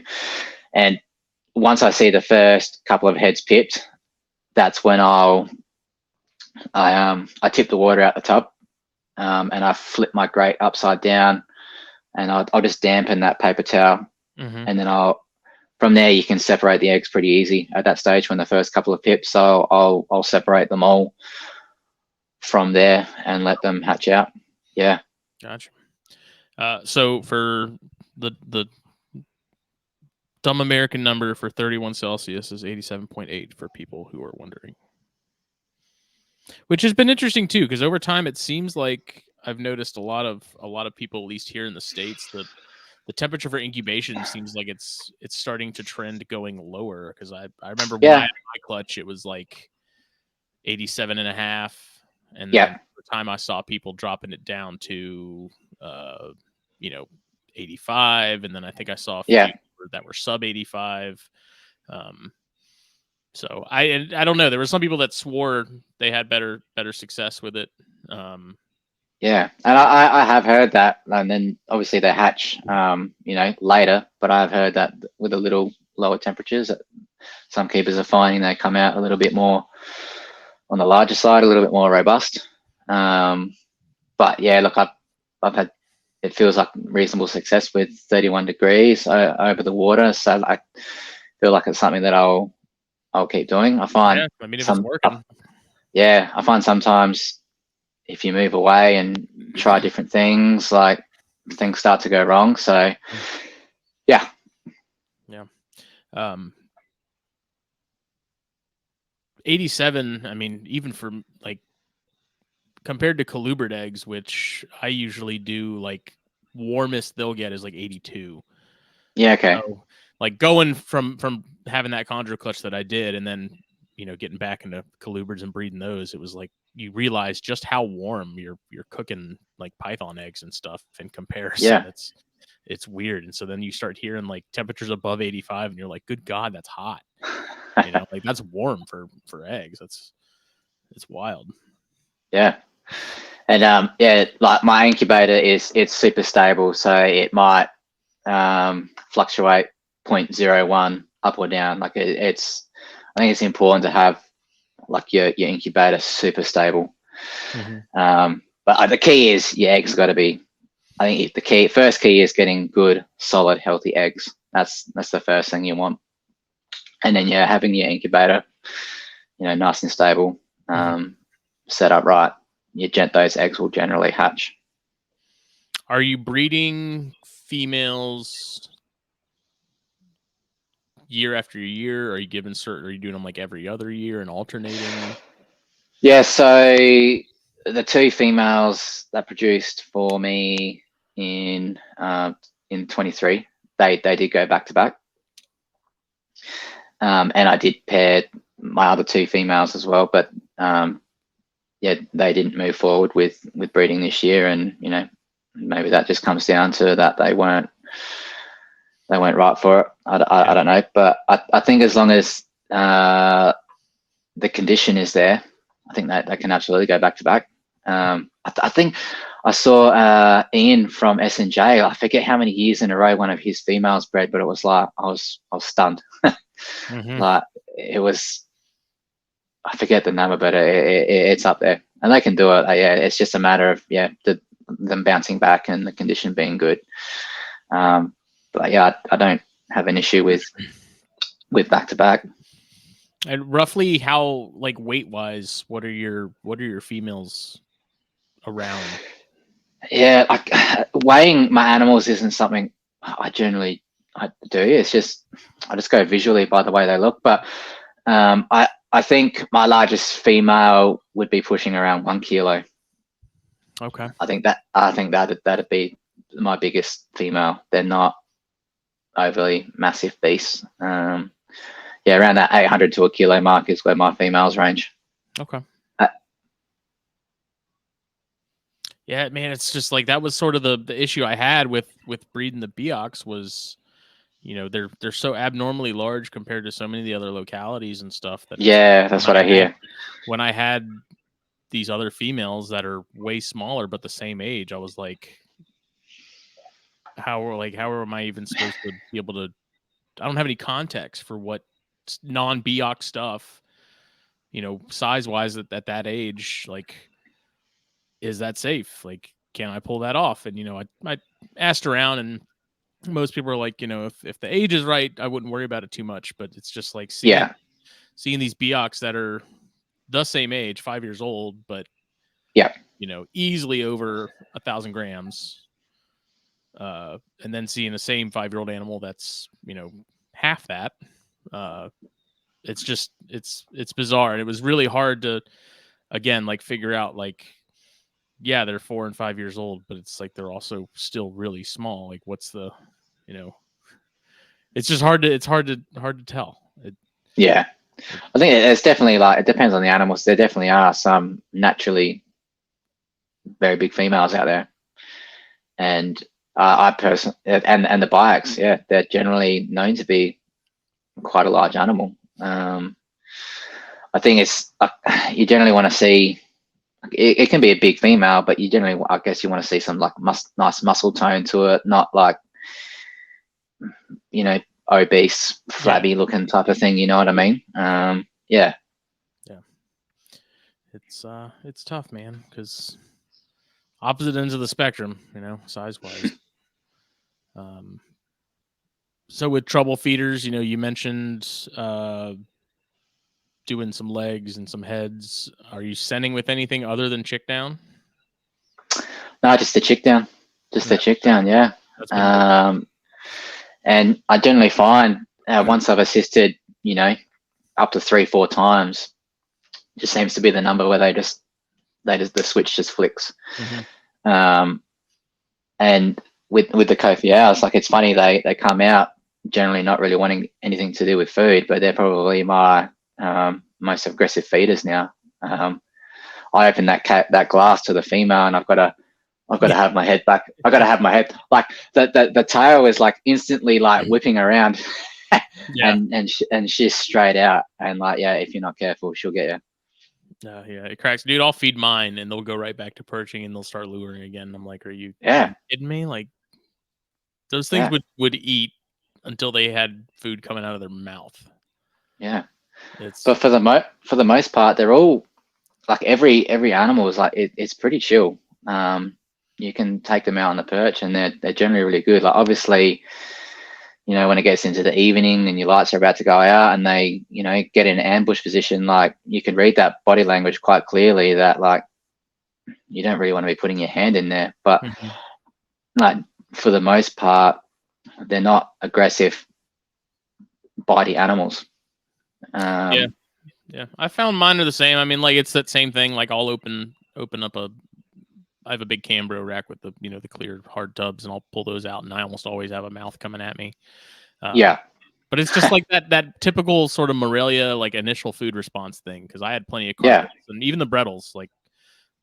S2: And once I see the first couple of heads pipped, that's when I tip the water out the tub, and I flip my grate upside down, and I'll just dampen that paper towel, and then from there you can separate the eggs pretty easy at that stage when the first couple of pips. So I'll separate them all from there and let them hatch out. Yeah.
S1: Gotcha. So for the dumb American number for 31 Celsius is 87.8 for people who are wondering. Which has been interesting too, because over time it seems like I've noticed a lot of people, at least here in the States, that the temperature for incubation seems like it's starting to trend going lower. Because I remember when I had my clutch, it was like 87.5, and then the time I saw people dropping it down to 85, and then I think I saw a few that were sub 85. So I don't know. There were some people that swore they had better success with it. And
S2: I have heard that, and then obviously they hatch, later. But I've heard that with a little lower temperatures, some keepers are finding they come out a little bit more on the larger side, a little bit more robust. But yeah, look, I've had, it feels like reasonable success with 31 degrees over the water. So I feel like it's something that I'll keep doing. I find,
S1: if it's working.
S2: I find sometimes if you move away and try different things, like, things start to go wrong. So, yeah.
S1: 87. I mean, even for like compared to colubered eggs, which I usually do, like warmest they'll get is like 82.
S2: Yeah. Okay.
S1: So, like going from having that chondro clutch that I did, and then getting back into colubers and breeding those, it was like you realize just how warm you're cooking like python eggs and stuff in comparison.
S2: Yeah.
S1: It's weird. And so then you start hearing like temperatures above 85 and you're like, good God, that's hot. Like that's warm for eggs. It's wild.
S2: Yeah. And like my incubator it's super stable, so it might fluctuate 0.01 up or down. Like I think it's important to have like your incubator super stable. But the key is your eggs got to be. I think first key is getting good, solid, healthy eggs. That's the first thing you want. And then having your incubator, nice and stable, set up right. Those eggs will generally hatch.
S1: Are you breeding females year after year? Are you are you doing them like every other year and alternating?
S2: Yeah, so the 2 females that produced for me in 23, they did go back to back. And I did pair my other 2 females as well, but they didn't move forward with breeding this year, and maybe that just comes down to that they weren't right for it. I don't know, but I think as long as the condition is there, I think that they can absolutely go back to back. I think I saw Ian from S&J. I forget how many years in a row one of his females bred, but it was like I was stunned. Like it was, I forget the number, but it's up there, and they can do it. It's just a matter of them bouncing back and the condition being good. But I don't have an issue with back to back.
S1: And roughly how, like weight wise, what are your females around?
S2: Weighing my animals isn't something I generally do. It's just I just go visually by the way they look. But I think my largest female would be pushing around 1 kilo.
S1: Okay.
S2: I think that'd be my biggest female. They're not overly massive beasts. Around that 800 to a kilo mark is where my females range.
S1: Okay. Yeah, man, it's just like that was sort of the issue I had with breeding the Beox was, they're so abnormally large compared to so many of the other localities and stuff. That's what I hear. When I had these other females that are way smaller but the same age, I was like, how am I even supposed to be able to? I don't have any context for what non-Beox stuff, size wise at that age, like, is that safe? Like, can I pull that off? And I asked around, and most people are like, if the age is right, I wouldn't worry about it too much. But it's just like seeing these Beox that are the same age, 5 years old, but easily over 1,000 grams. And then seeing the same 5-year-old animal that's half that. It's just it's bizarre, and it was really hard to again like figure out like they're 4 and 5 years old, but it's like they're also still really small. Like what's the it's just hard to tell.
S2: I think it's definitely like it depends on the animals. There definitely are some naturally very big females out there, and I personally and the Beox, they're generally known to be quite a large animal. I think it's you generally want to see it can be a big female, but you generally, I guess, you want to see some like nice muscle tone to it, not like obese, flabby looking type of thing. You know what I mean?
S1: It's tough, man, because opposite ends of the spectrum, size wise. So with trouble feeders, you mentioned doing some legs and some heads. Are you sending with anything other than chick down?
S2: No, just the chick down. The chick down, yeah. And I generally find once I've assisted, up to 3-4 times, just seems to be the number where the switch just flicks. And with the Kofi owls, like it's funny, they come out generally not really wanting anything to do with food, but they're probably my most aggressive feeders now. I open that glass to the female, and I've got to have my head back. I got to have my head like the tail is like instantly like whipping around, and she's straight out, and like if you're not careful, she'll get you.
S1: Yeah, it cracks, dude. I'll feed mine, and they'll go right back to perching, and they'll start luring again. I'm like, are you kidding me? Like those things would eat until they had food coming out of their mouth.
S2: Yeah, but for the most part, they're all like every animal is like it's pretty chill. You can take them out on the perch, and they're generally really good. Like obviously, when it gets into the evening and your lights are about to go out, and they get in an ambush position, like you can read that body language quite clearly that like you don't really want to be putting your hand in there. But like for the most part, they're not aggressive, bitey animals.
S1: Yeah, I found mine are the same. I mean, like it's that same thing. Like I'll open up I have a big Cambro rack with the the clear hard tubs, and I'll pull those out, and I almost always have a mouth coming at me. But it's just like that typical sort of Morelia like initial food response thing, because I had plenty of carpets, and even the Brettles, like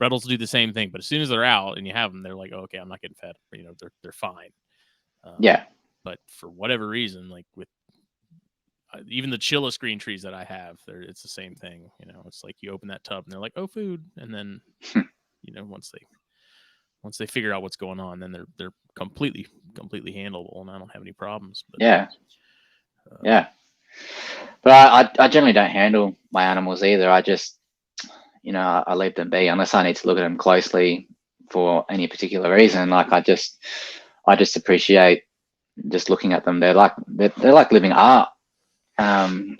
S1: Brettles do the same thing. But as soon as they're out and you have them, they're like, oh, okay, I'm not getting fed. They're fine. But for whatever reason, like with even the chillest green trees that I have, it's the same thing. It's like you open that tub and they're like, oh, food, and then once they figure out what's going on, then they're completely handleable, and I don't have any problems. But,
S2: But I generally don't handle my animals either. I just I leave them be unless I need to look at them closely for any particular reason. Like I just appreciate just looking at them. They're like living art. Like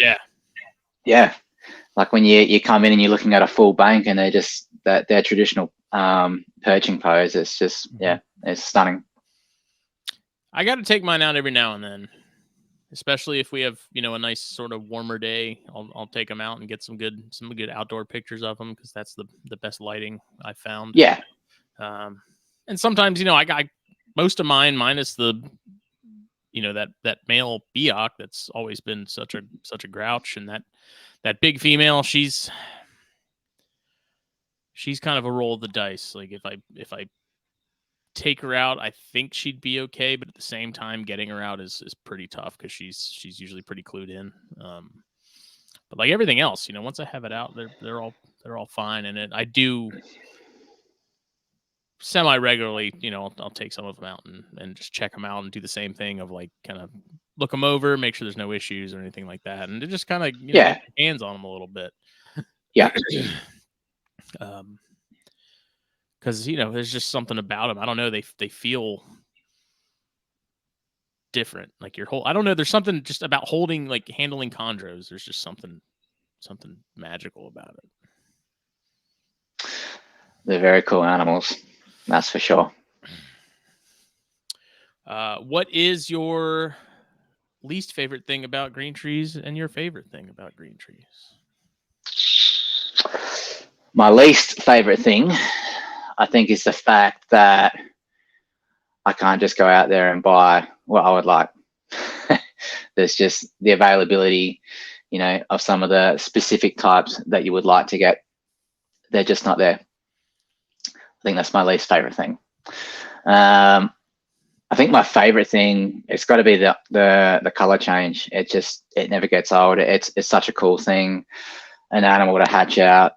S2: when you come in and you're looking at a full bank, and they're just their traditional perching pose. It's just it's stunning.
S1: I got to take mine out every now and then, especially if we have a nice sort of warmer day. I'll take them out and get some good outdoor pictures of them, because that's the best lighting I found. And sometimes I got most of mine minus the that male Biak that's always been such a grouch, and that big female, she's kind of a roll of the dice. Like if I take her out, I think she'd be okay, but at the same time, getting her out is pretty tough, because she's usually pretty clued in. But like everything else, once I have it out, they're all fine. And I do semi-regularly, I'll take some of them out and just check them out and do the same thing of like kind of look them over, make sure there's no issues or anything like that, and to just kind of get your hands on them a little bit. Because there's just something about them. I don't know. They feel different. Like I don't know. There's something just about handling chondros. There's just something magical about it.
S2: They're very cool animals. That's for sure.
S1: What is your least favorite thing about green trees, and your favorite thing about green trees?
S2: My least favorite thing, I think, is the fact that I can't just go out there and buy what I would like. There's just the availability, of some of the specific types that you would like to get. They're just not there. I think that's my least favorite thing. I think my favorite thing, it's got to be the color change. It never gets old. It's such a cool thing. An animal to hatch out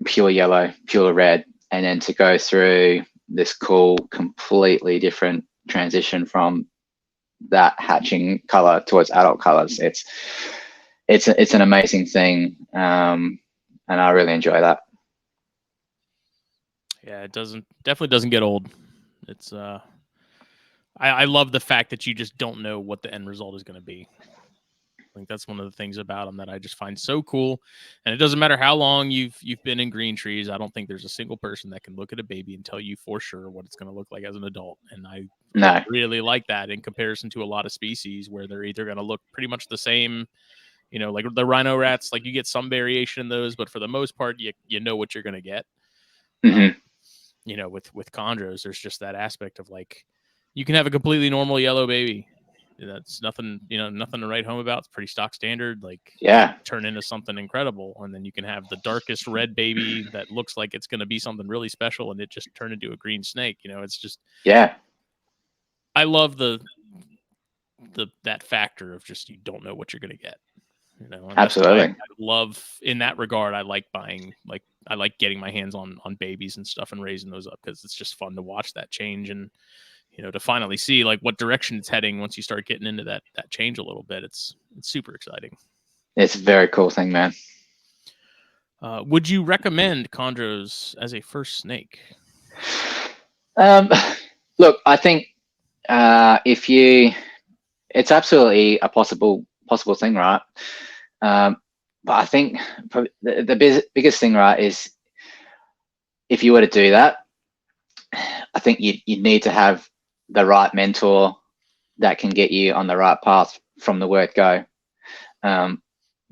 S2: pure yellow, pure red, and then to go through this cool, completely different transition from that hatching color towards adult colors. It's an amazing thing, and I really enjoy that.
S1: Yeah, it definitely doesn't get old. It's I love the fact that you just don't know what the end result is going to be. I think that's one of the things about them that I just find so cool. And it doesn't matter how long you've been in green trees. I don't think there's a single person that can look at a baby and tell you for sure what it's going to look like as an adult. And I really like that in comparison to a lot of species where they're either going to look pretty much the same, like the rhino rats, like you get some variation in those, but for the most part, you know what you're going to get. With chondros, there's just that aspect of like, you can have a completely normal yellow baby. that's nothing, nothing to write home about. It's pretty stock standard. Like,
S2: Yeah,
S1: turn into something incredible, and then you can have the darkest red baby that looks like it's going to be something really special, and it just turned into a green snake. It's just,
S2: yeah,
S1: I love that factor of just, you don't know what you're going to get. And that's why I
S2: absolutely.
S1: love, in that regard, I like buying, I like getting my hands on babies and stuff and raising those up, because it's just fun to watch that change, and to finally see like what direction it's heading once you start getting into that change a little bit. It's super exciting.
S2: It's a very cool thing, man.
S1: Would you recommend chondros as a first snake?
S2: Look, I think it's absolutely a possible thing, right? But I think the biggest thing, right, is if you were to do that, I think you need to have the right mentor that can get you on the right path from the word go.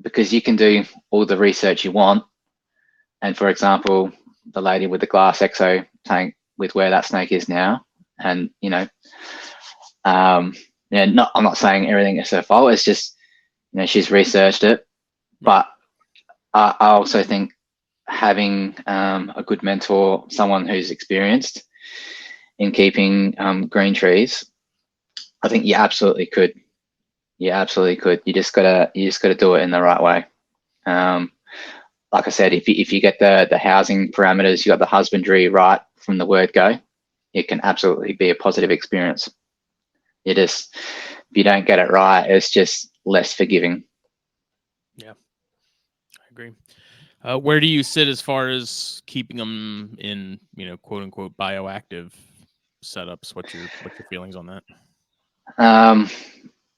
S2: Because you can do all the research you want. And for example, the lady with the glass exo tank, with where that snake is now, and I'm not saying everything is her fault. It's just, she's researched it. But I also think having a good mentor, someone who's experienced in keeping green trees, I think you absolutely could. You absolutely could. You just gotta do it in the right way. Like I said, if you get the housing parameters, you got the husbandry right from the word go, it can absolutely be a positive experience. If you don't get it right, it's just less forgiving.
S1: Yeah, I agree. Where do you sit as far as keeping them in, quote unquote bioactive setups? What's your feelings on that?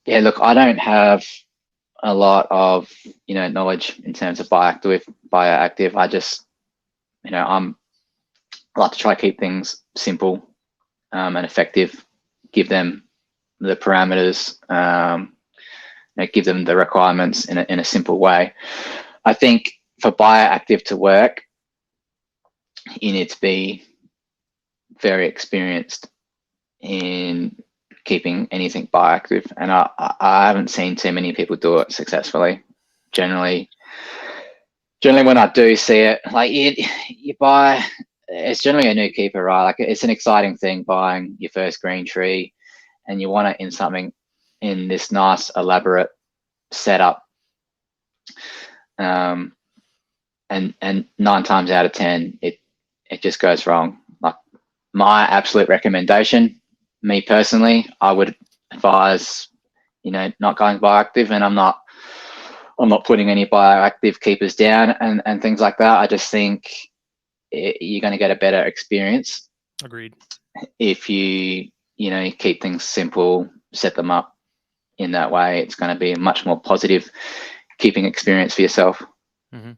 S2: Yeah, look, I don't have a lot of knowledge in terms of bioactive. I just I like to try to keep things simple and effective. Give them the parameters, give them the requirements in a simple way. I think for bioactive to work, you need to be very experienced in keeping anything bioactive, and I haven't seen too many people do it successfully. Generally when I do see it, like you buy, it's generally a new keeper, right? Like, it's an exciting thing buying your first green tree, and you want it in something in this nice elaborate setup. And 9 times out of 10, it just goes wrong. Like, my absolute recommendation, me personally, I would advise, not going bioactive, and I'm not putting any bioactive keepers down and things like that. I just think you're going to get a better experience.
S1: Agreed.
S2: If you keep things simple, set them up in that way, it's going to be a much more positive keeping experience for yourself.
S1: Mm-hmm.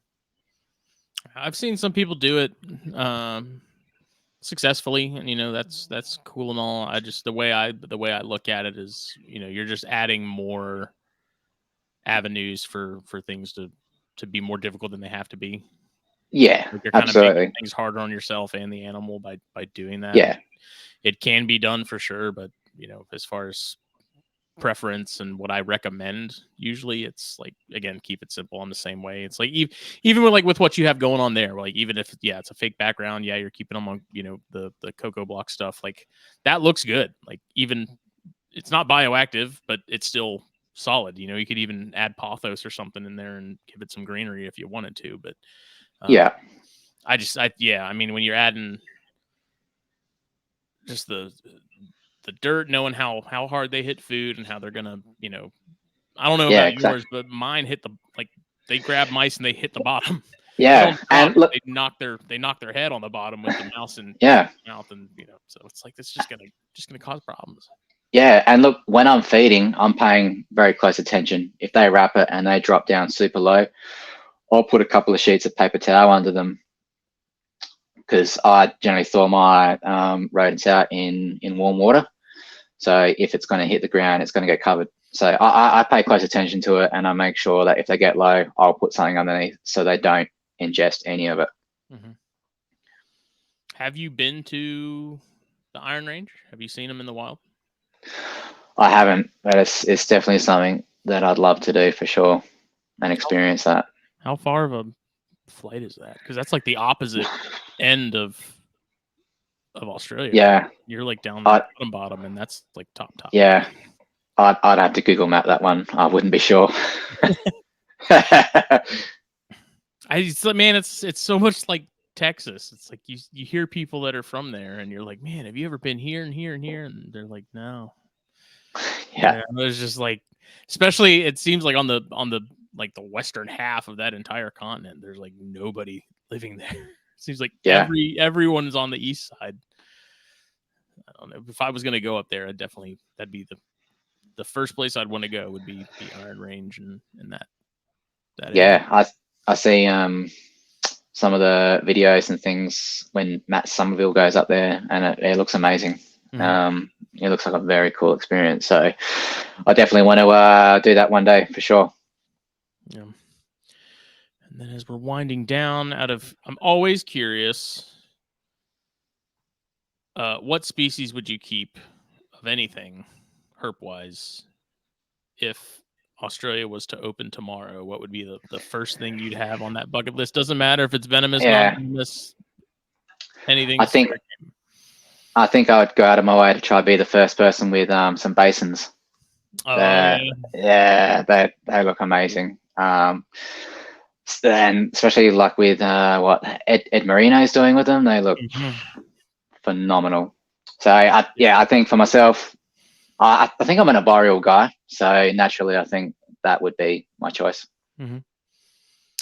S1: I've seen some people do it successfully, and that's cool and all. I just, the way I look at it is, you're just adding more avenues for things to be more difficult than they have to be.
S2: Yeah,
S1: like, you're kind
S2: absolutely.
S1: of making things harder on yourself and the animal by doing that.
S2: Yeah,
S1: it can be done for sure, but as far as preference and what I recommend, usually it's like, again, keep it simple. I'm the same way. It's like, even with what you have going on there, like, even if it's a fake background, you're keeping them on the cocoa block stuff, like, that looks good. Like, even it's not bioactive, but it's still solid. You could even add pothos or something in there and give it some greenery if you wanted to. But
S2: yeah,
S1: I mean, when you're adding just the dirt, knowing how hard they hit food and how they're gonna, I don't know about
S2: exactly.
S1: yours, but mine hit they grab mice and they hit the bottom.
S2: Yeah, and look,
S1: they knock their head on the bottom with the mouse and mouth, and so it's like, it's just gonna cause problems.
S2: Yeah, and look, when I'm feeding, I'm paying very close attention. If they wrap it and they drop down super low, I'll put a couple of sheets of paper towel under them, because I generally thaw my rodents out in warm water. So if it's going to hit the ground, it's going to get covered. So I pay close attention to it, and I make sure that if they get low, I'll put something underneath so they don't ingest any of it.
S1: Mm-hmm. Have you been to the Iron Range? Have you seen them in the wild?
S2: I haven't, but it's definitely something that I'd love to do for sure and experience that.
S1: How far of a flight is that? Because that's like the opposite end of Australia.
S2: Yeah,
S1: You're like down the bottom, and that's like top.
S2: Yeah, I'd have to Google map that one. I wouldn't be sure.
S1: It's so much like Texas. It's like you hear people that are from there, and you're like, man, have you ever been here and here and here? And they're like, no.
S2: Yeah.
S1: There's just like, especially it seems like on the like the western half of that entire continent, there's like nobody living there. It seems like everyone is on the east side. I don't know. If I was gonna go up there, that'd be the first place I'd want to go would be the Iron Range and that.
S2: Yeah, I see some of the videos and things when Matt Somerville goes up there, and it looks amazing. Mm-hmm. It looks like a very cool experience. So I definitely want to do that one day for sure.
S1: Yeah. And then as we're winding down, I'm always curious, what species would you keep of anything, herp-wise, if Australia was to open tomorrow? What would be the first thing you'd have on that bucket list? Doesn't matter if it's venomous, non-venomous, anything.
S2: I think I would go out of my way to try to be the first person with some basins. Yeah, they look amazing. And especially like with what Ed Marino's doing with them, they look phenomenal. So I think for myself, I think I'm an arboreal guy, so naturally I think that would be my choice.
S1: Mm-hmm.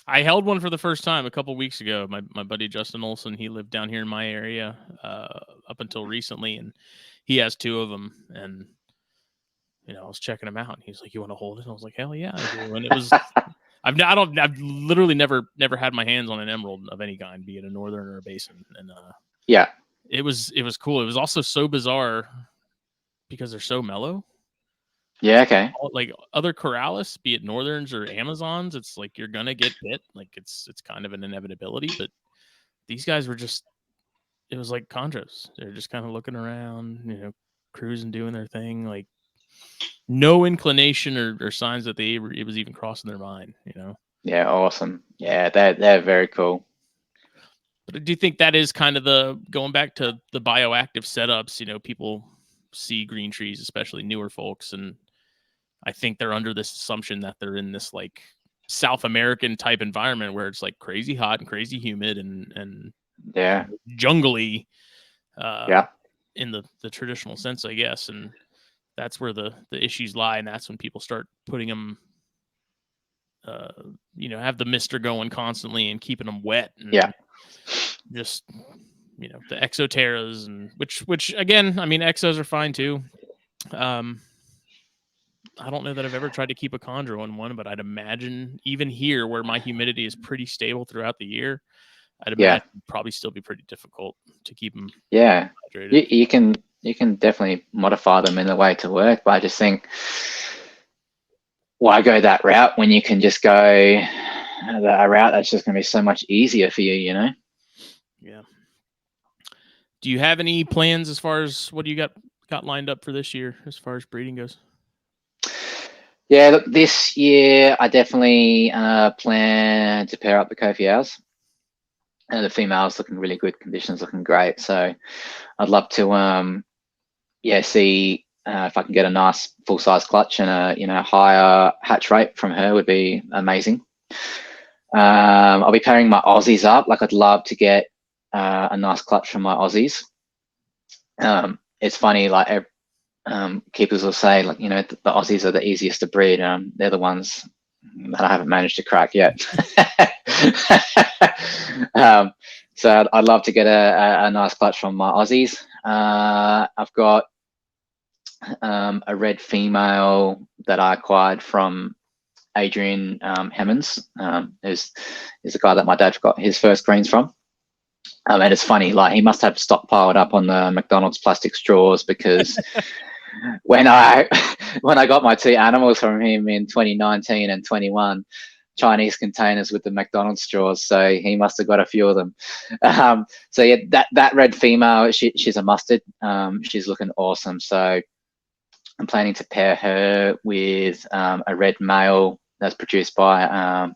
S1: I held one for the first time a couple weeks ago. My buddy Justin Olson, he lived down here in my area up until recently, and he has 2 of them. And I was checking them out, and he's like, "You want to hold it?" And I was like, "Hell yeah, I do!" And it was, I've literally never had my hands on an emerald of any kind, be it a northern or a basin. And it was cool. It was also so bizarre because they're so mellow.
S2: Yeah, okay.
S1: Like other Corallus, be it northerns or Amazons, it's like you're gonna get bit. Like it's kind of an inevitability. But these guys were just, it was like Chondros. They're just kind of looking around, cruising, doing their thing. Like no inclination or signs that it was even crossing their mind.
S2: Yeah, awesome. Yeah, they're very cool.
S1: But do you think that is kind of going back to the bioactive setups? People see green trees, especially newer folks, and I think they're under this assumption that they're in this like South American type environment where it's like crazy hot and crazy humid and jungly, in the traditional sense, I guess. And that's where the issues lie. And that's when people start putting them, have the mister going constantly and keeping them wet. And just, the exoterras, and which again, I mean, exos are fine too. I don't know that I've ever tried to keep a chondro in one, but I'd imagine even here where my humidity is pretty stable throughout the year, I'd imagine it'd probably still be pretty difficult to keep them hydrated.
S2: You can definitely modify them in the way to work, but I just think, why go that route when you can just go a route that's just going to be so much easier for you,
S1: Yeah. Do you have any plans as far as what do you got lined up for this year as far as breeding goes?
S2: Yeah, look, this year I definitely plan to pair up the Kofi owls. And the females looking really good, conditions looking great. So I'd love to see if I can get a nice full-size clutch and a higher hatch rate from her would be amazing. I'll be pairing my Aussies up. Like I'd love to get a nice clutch from my Aussies. It's funny, like keepers will say, like, the Aussies are the easiest to breed. They're the ones that I haven't managed to crack yet. So I'd love to get a nice clutch from my Aussies. I've got a red female that I acquired from Adrian Hemmons, is the guy that my dad got his first greens from. And it's funny, like he must have stockpiled up on the McDonald's plastic straws, because when I got my 2 animals from him in 2019 and 21, Chinese containers with the McDonald's straws, so he must have got a few of them. So yeah, that red female, she's a mustard. She's looking awesome. So I'm planning to pair her with a red male that's produced by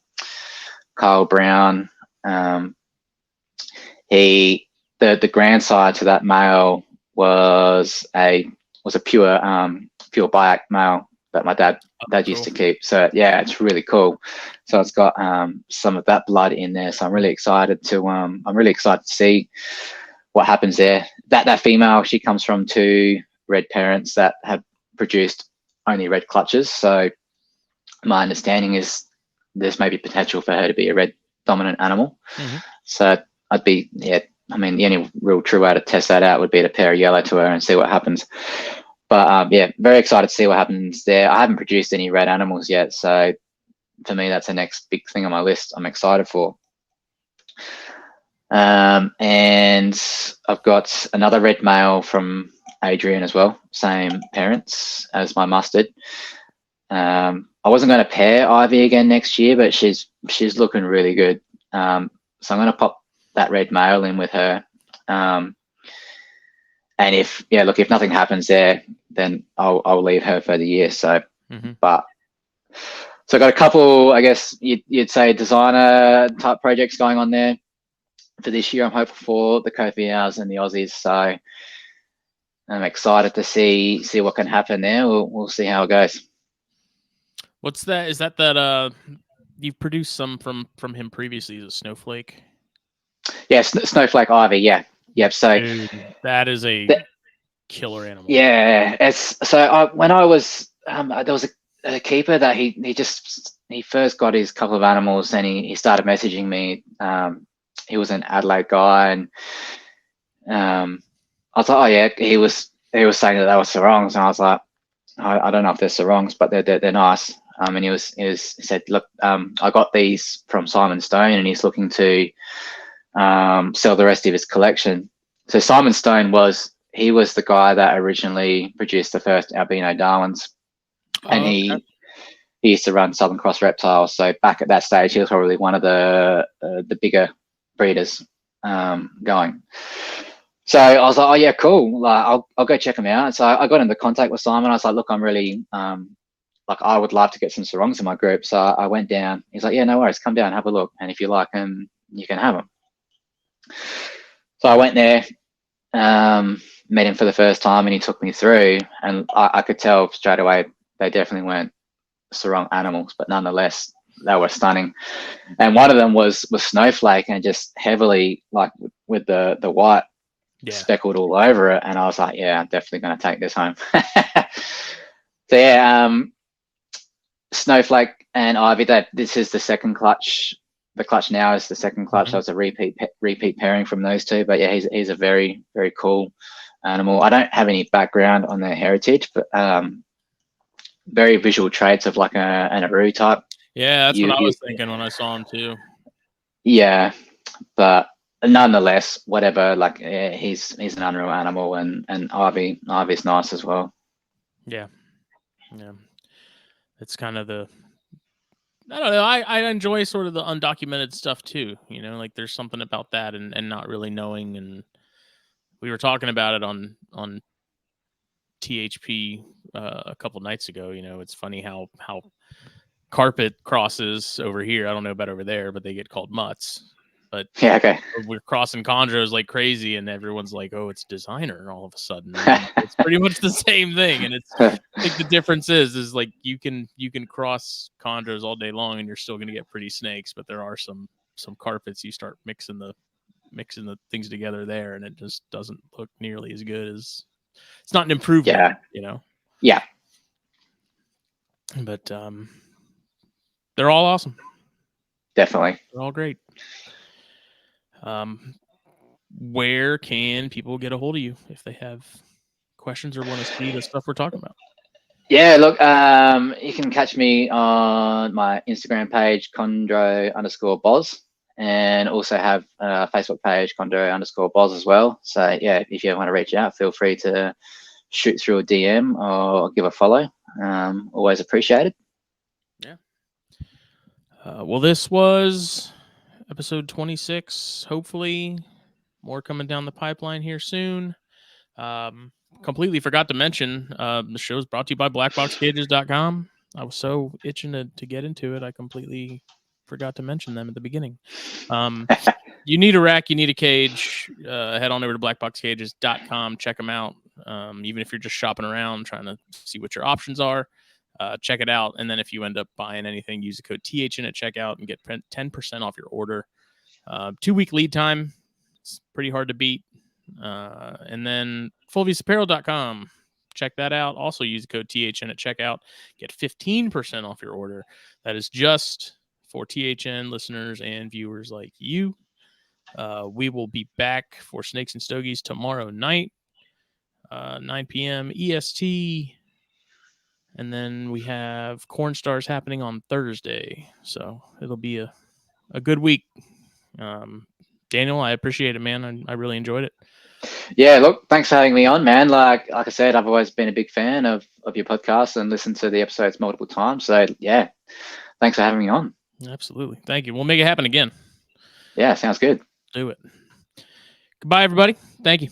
S2: Kyle Brown. The grandsire to that male was a pure Biac male that my dad used to keep. So yeah, it's really cool. So it's got some of that blood in there. So I'm really excited to see what happens there. That female, she comes from 2 red parents that have produced only red clutches. So my understanding is there's maybe potential for her to be a red dominant animal. So I'd be, I mean, the only real true way to test that out would be to pair a yellow to her and see what happens. But yeah, very excited to see what happens there. I haven't produced any red animals yet, so for me, that's the next big thing on my list. I'm excited for. And I've got another red male from Adrian as well, same parents as my mustard. I wasn't going to pair Ivy again next year, but she's looking really good. So I'm going to pop that red male in with her. And if nothing happens there, then I'll leave her for the year. So, but so I got a couple, I guess you'd say, designer type projects going on there for this year. I'm hopeful for the Kofi Hours and the Aussies. So I'm excited to see what can happen there. We'll see how it goes.
S1: What's that? Is that you've produced some from him previously? Is it Snowflake?
S2: Yeah, Snowflake Ivy. Yeah, yep. So
S1: dude, that is a killer animal.
S2: Yeah, when I was there was a keeper that he first got his couple of animals, and he started messaging me. He was an Adelaide guy, and I was like, oh yeah, he was saying that they were sarongs, and I was like, I don't know if they're sarongs, but they're nice. And he said, look, I got these from Simon Stone, and he's looking to sell the rest of his collection. So Simon Stone was the guy that originally produced the first albino Darwins, and he used to run Southern Cross Reptiles. So back at that stage, he was probably one of the bigger breeders going. So I was like, oh yeah, cool. Like, I'll go check him out. So I got into contact with Simon. I was like, look, I'm really I would love to get some sarongs in my group. So I went down. He's like, yeah, no worries, come down, have a look, and if you like them, you can have them. So I went there, met him for the first time, and he took me through, and I could tell straight away they definitely weren't sarong animals, but nonetheless they were stunning. And one of them was Snowflake, and just heavily with the white speckled all over it. And I was like, yeah, I'm definitely going to take this home. So yeah, Snowflake and Ivy, this is the second clutch. The clutch now is the second clutch. So it's a repeat pairing from those two. But yeah, he's a very, very cool animal. I don't have any background on their heritage, but very visual traits of like an Aru type.
S1: Yeah, that's what I was thinking when I saw him too.
S2: Yeah, but nonetheless, whatever. Like, yeah, he's an unreal animal, and Ivy's nice as well.
S1: Yeah. It's kind of I don't know. I enjoy sort of the undocumented stuff too. You know, like there's something about that, and not really knowing. And we were talking about it on THP a couple nights ago. You know, it's funny how carpet crosses over here. I don't know about over there, but they get called mutts. But
S2: yeah, okay,
S1: we're crossing chondros like crazy, and everyone's like, "Oh, it's designer!" All of a sudden, it's pretty much the same thing. And it's I think the difference is like you can cross chondros all day long, and you're still going to get pretty snakes. But there are some carpets you start mixing the things together there, and it just doesn't look nearly as good as. It's not an improvement,
S2: yeah,
S1: you know.
S2: Yeah,
S1: but they're all awesome.
S2: Definitely,
S1: they're all great. Where can people get a hold of you if they have questions or want to see the stuff we're talking about?
S2: Yeah, look, you can catch me on my Instagram page, Chondro_Bos, and also have a Facebook page, Chondro_Bos as well. So yeah, if you want to reach out, feel free to shoot through a DM or give a follow. Always appreciated.
S1: Yeah. Well, this was episode 26. Hopefully more coming down the pipeline here soon. completely forgot to mention, the show is brought to you by BlackBoxCages.com. I was so itching to get into it, I completely forgot to mention them at the beginning. You need a rack, you need a cage, head on over to BlackBoxCages.com, check them out. Even if you're just shopping around trying to see what your options are, check it out. And then if you end up buying anything, use the code THN at checkout and get 10% off your order. 2-week lead time. It's pretty hard to beat. And then FullViewsApparel.com. Check that out. Also use the code THN at checkout. Get 15% off your order. That is just for THN listeners and viewers like you. We will be back for Snakes and Stogies tomorrow night, 9 p.m. EST. And then we have Corn Stars happening on Thursday. So it'll be a good week. Daniel, I appreciate it, man. I really enjoyed it.
S2: Yeah, look, thanks for having me on, man. Like I said, I've always been a big fan of your podcast and listened to the episodes multiple times. So yeah, thanks for having me on.
S1: Absolutely. Thank you. We'll make it happen again.
S2: Yeah, sounds good.
S1: Do it. Goodbye, everybody. Thank you.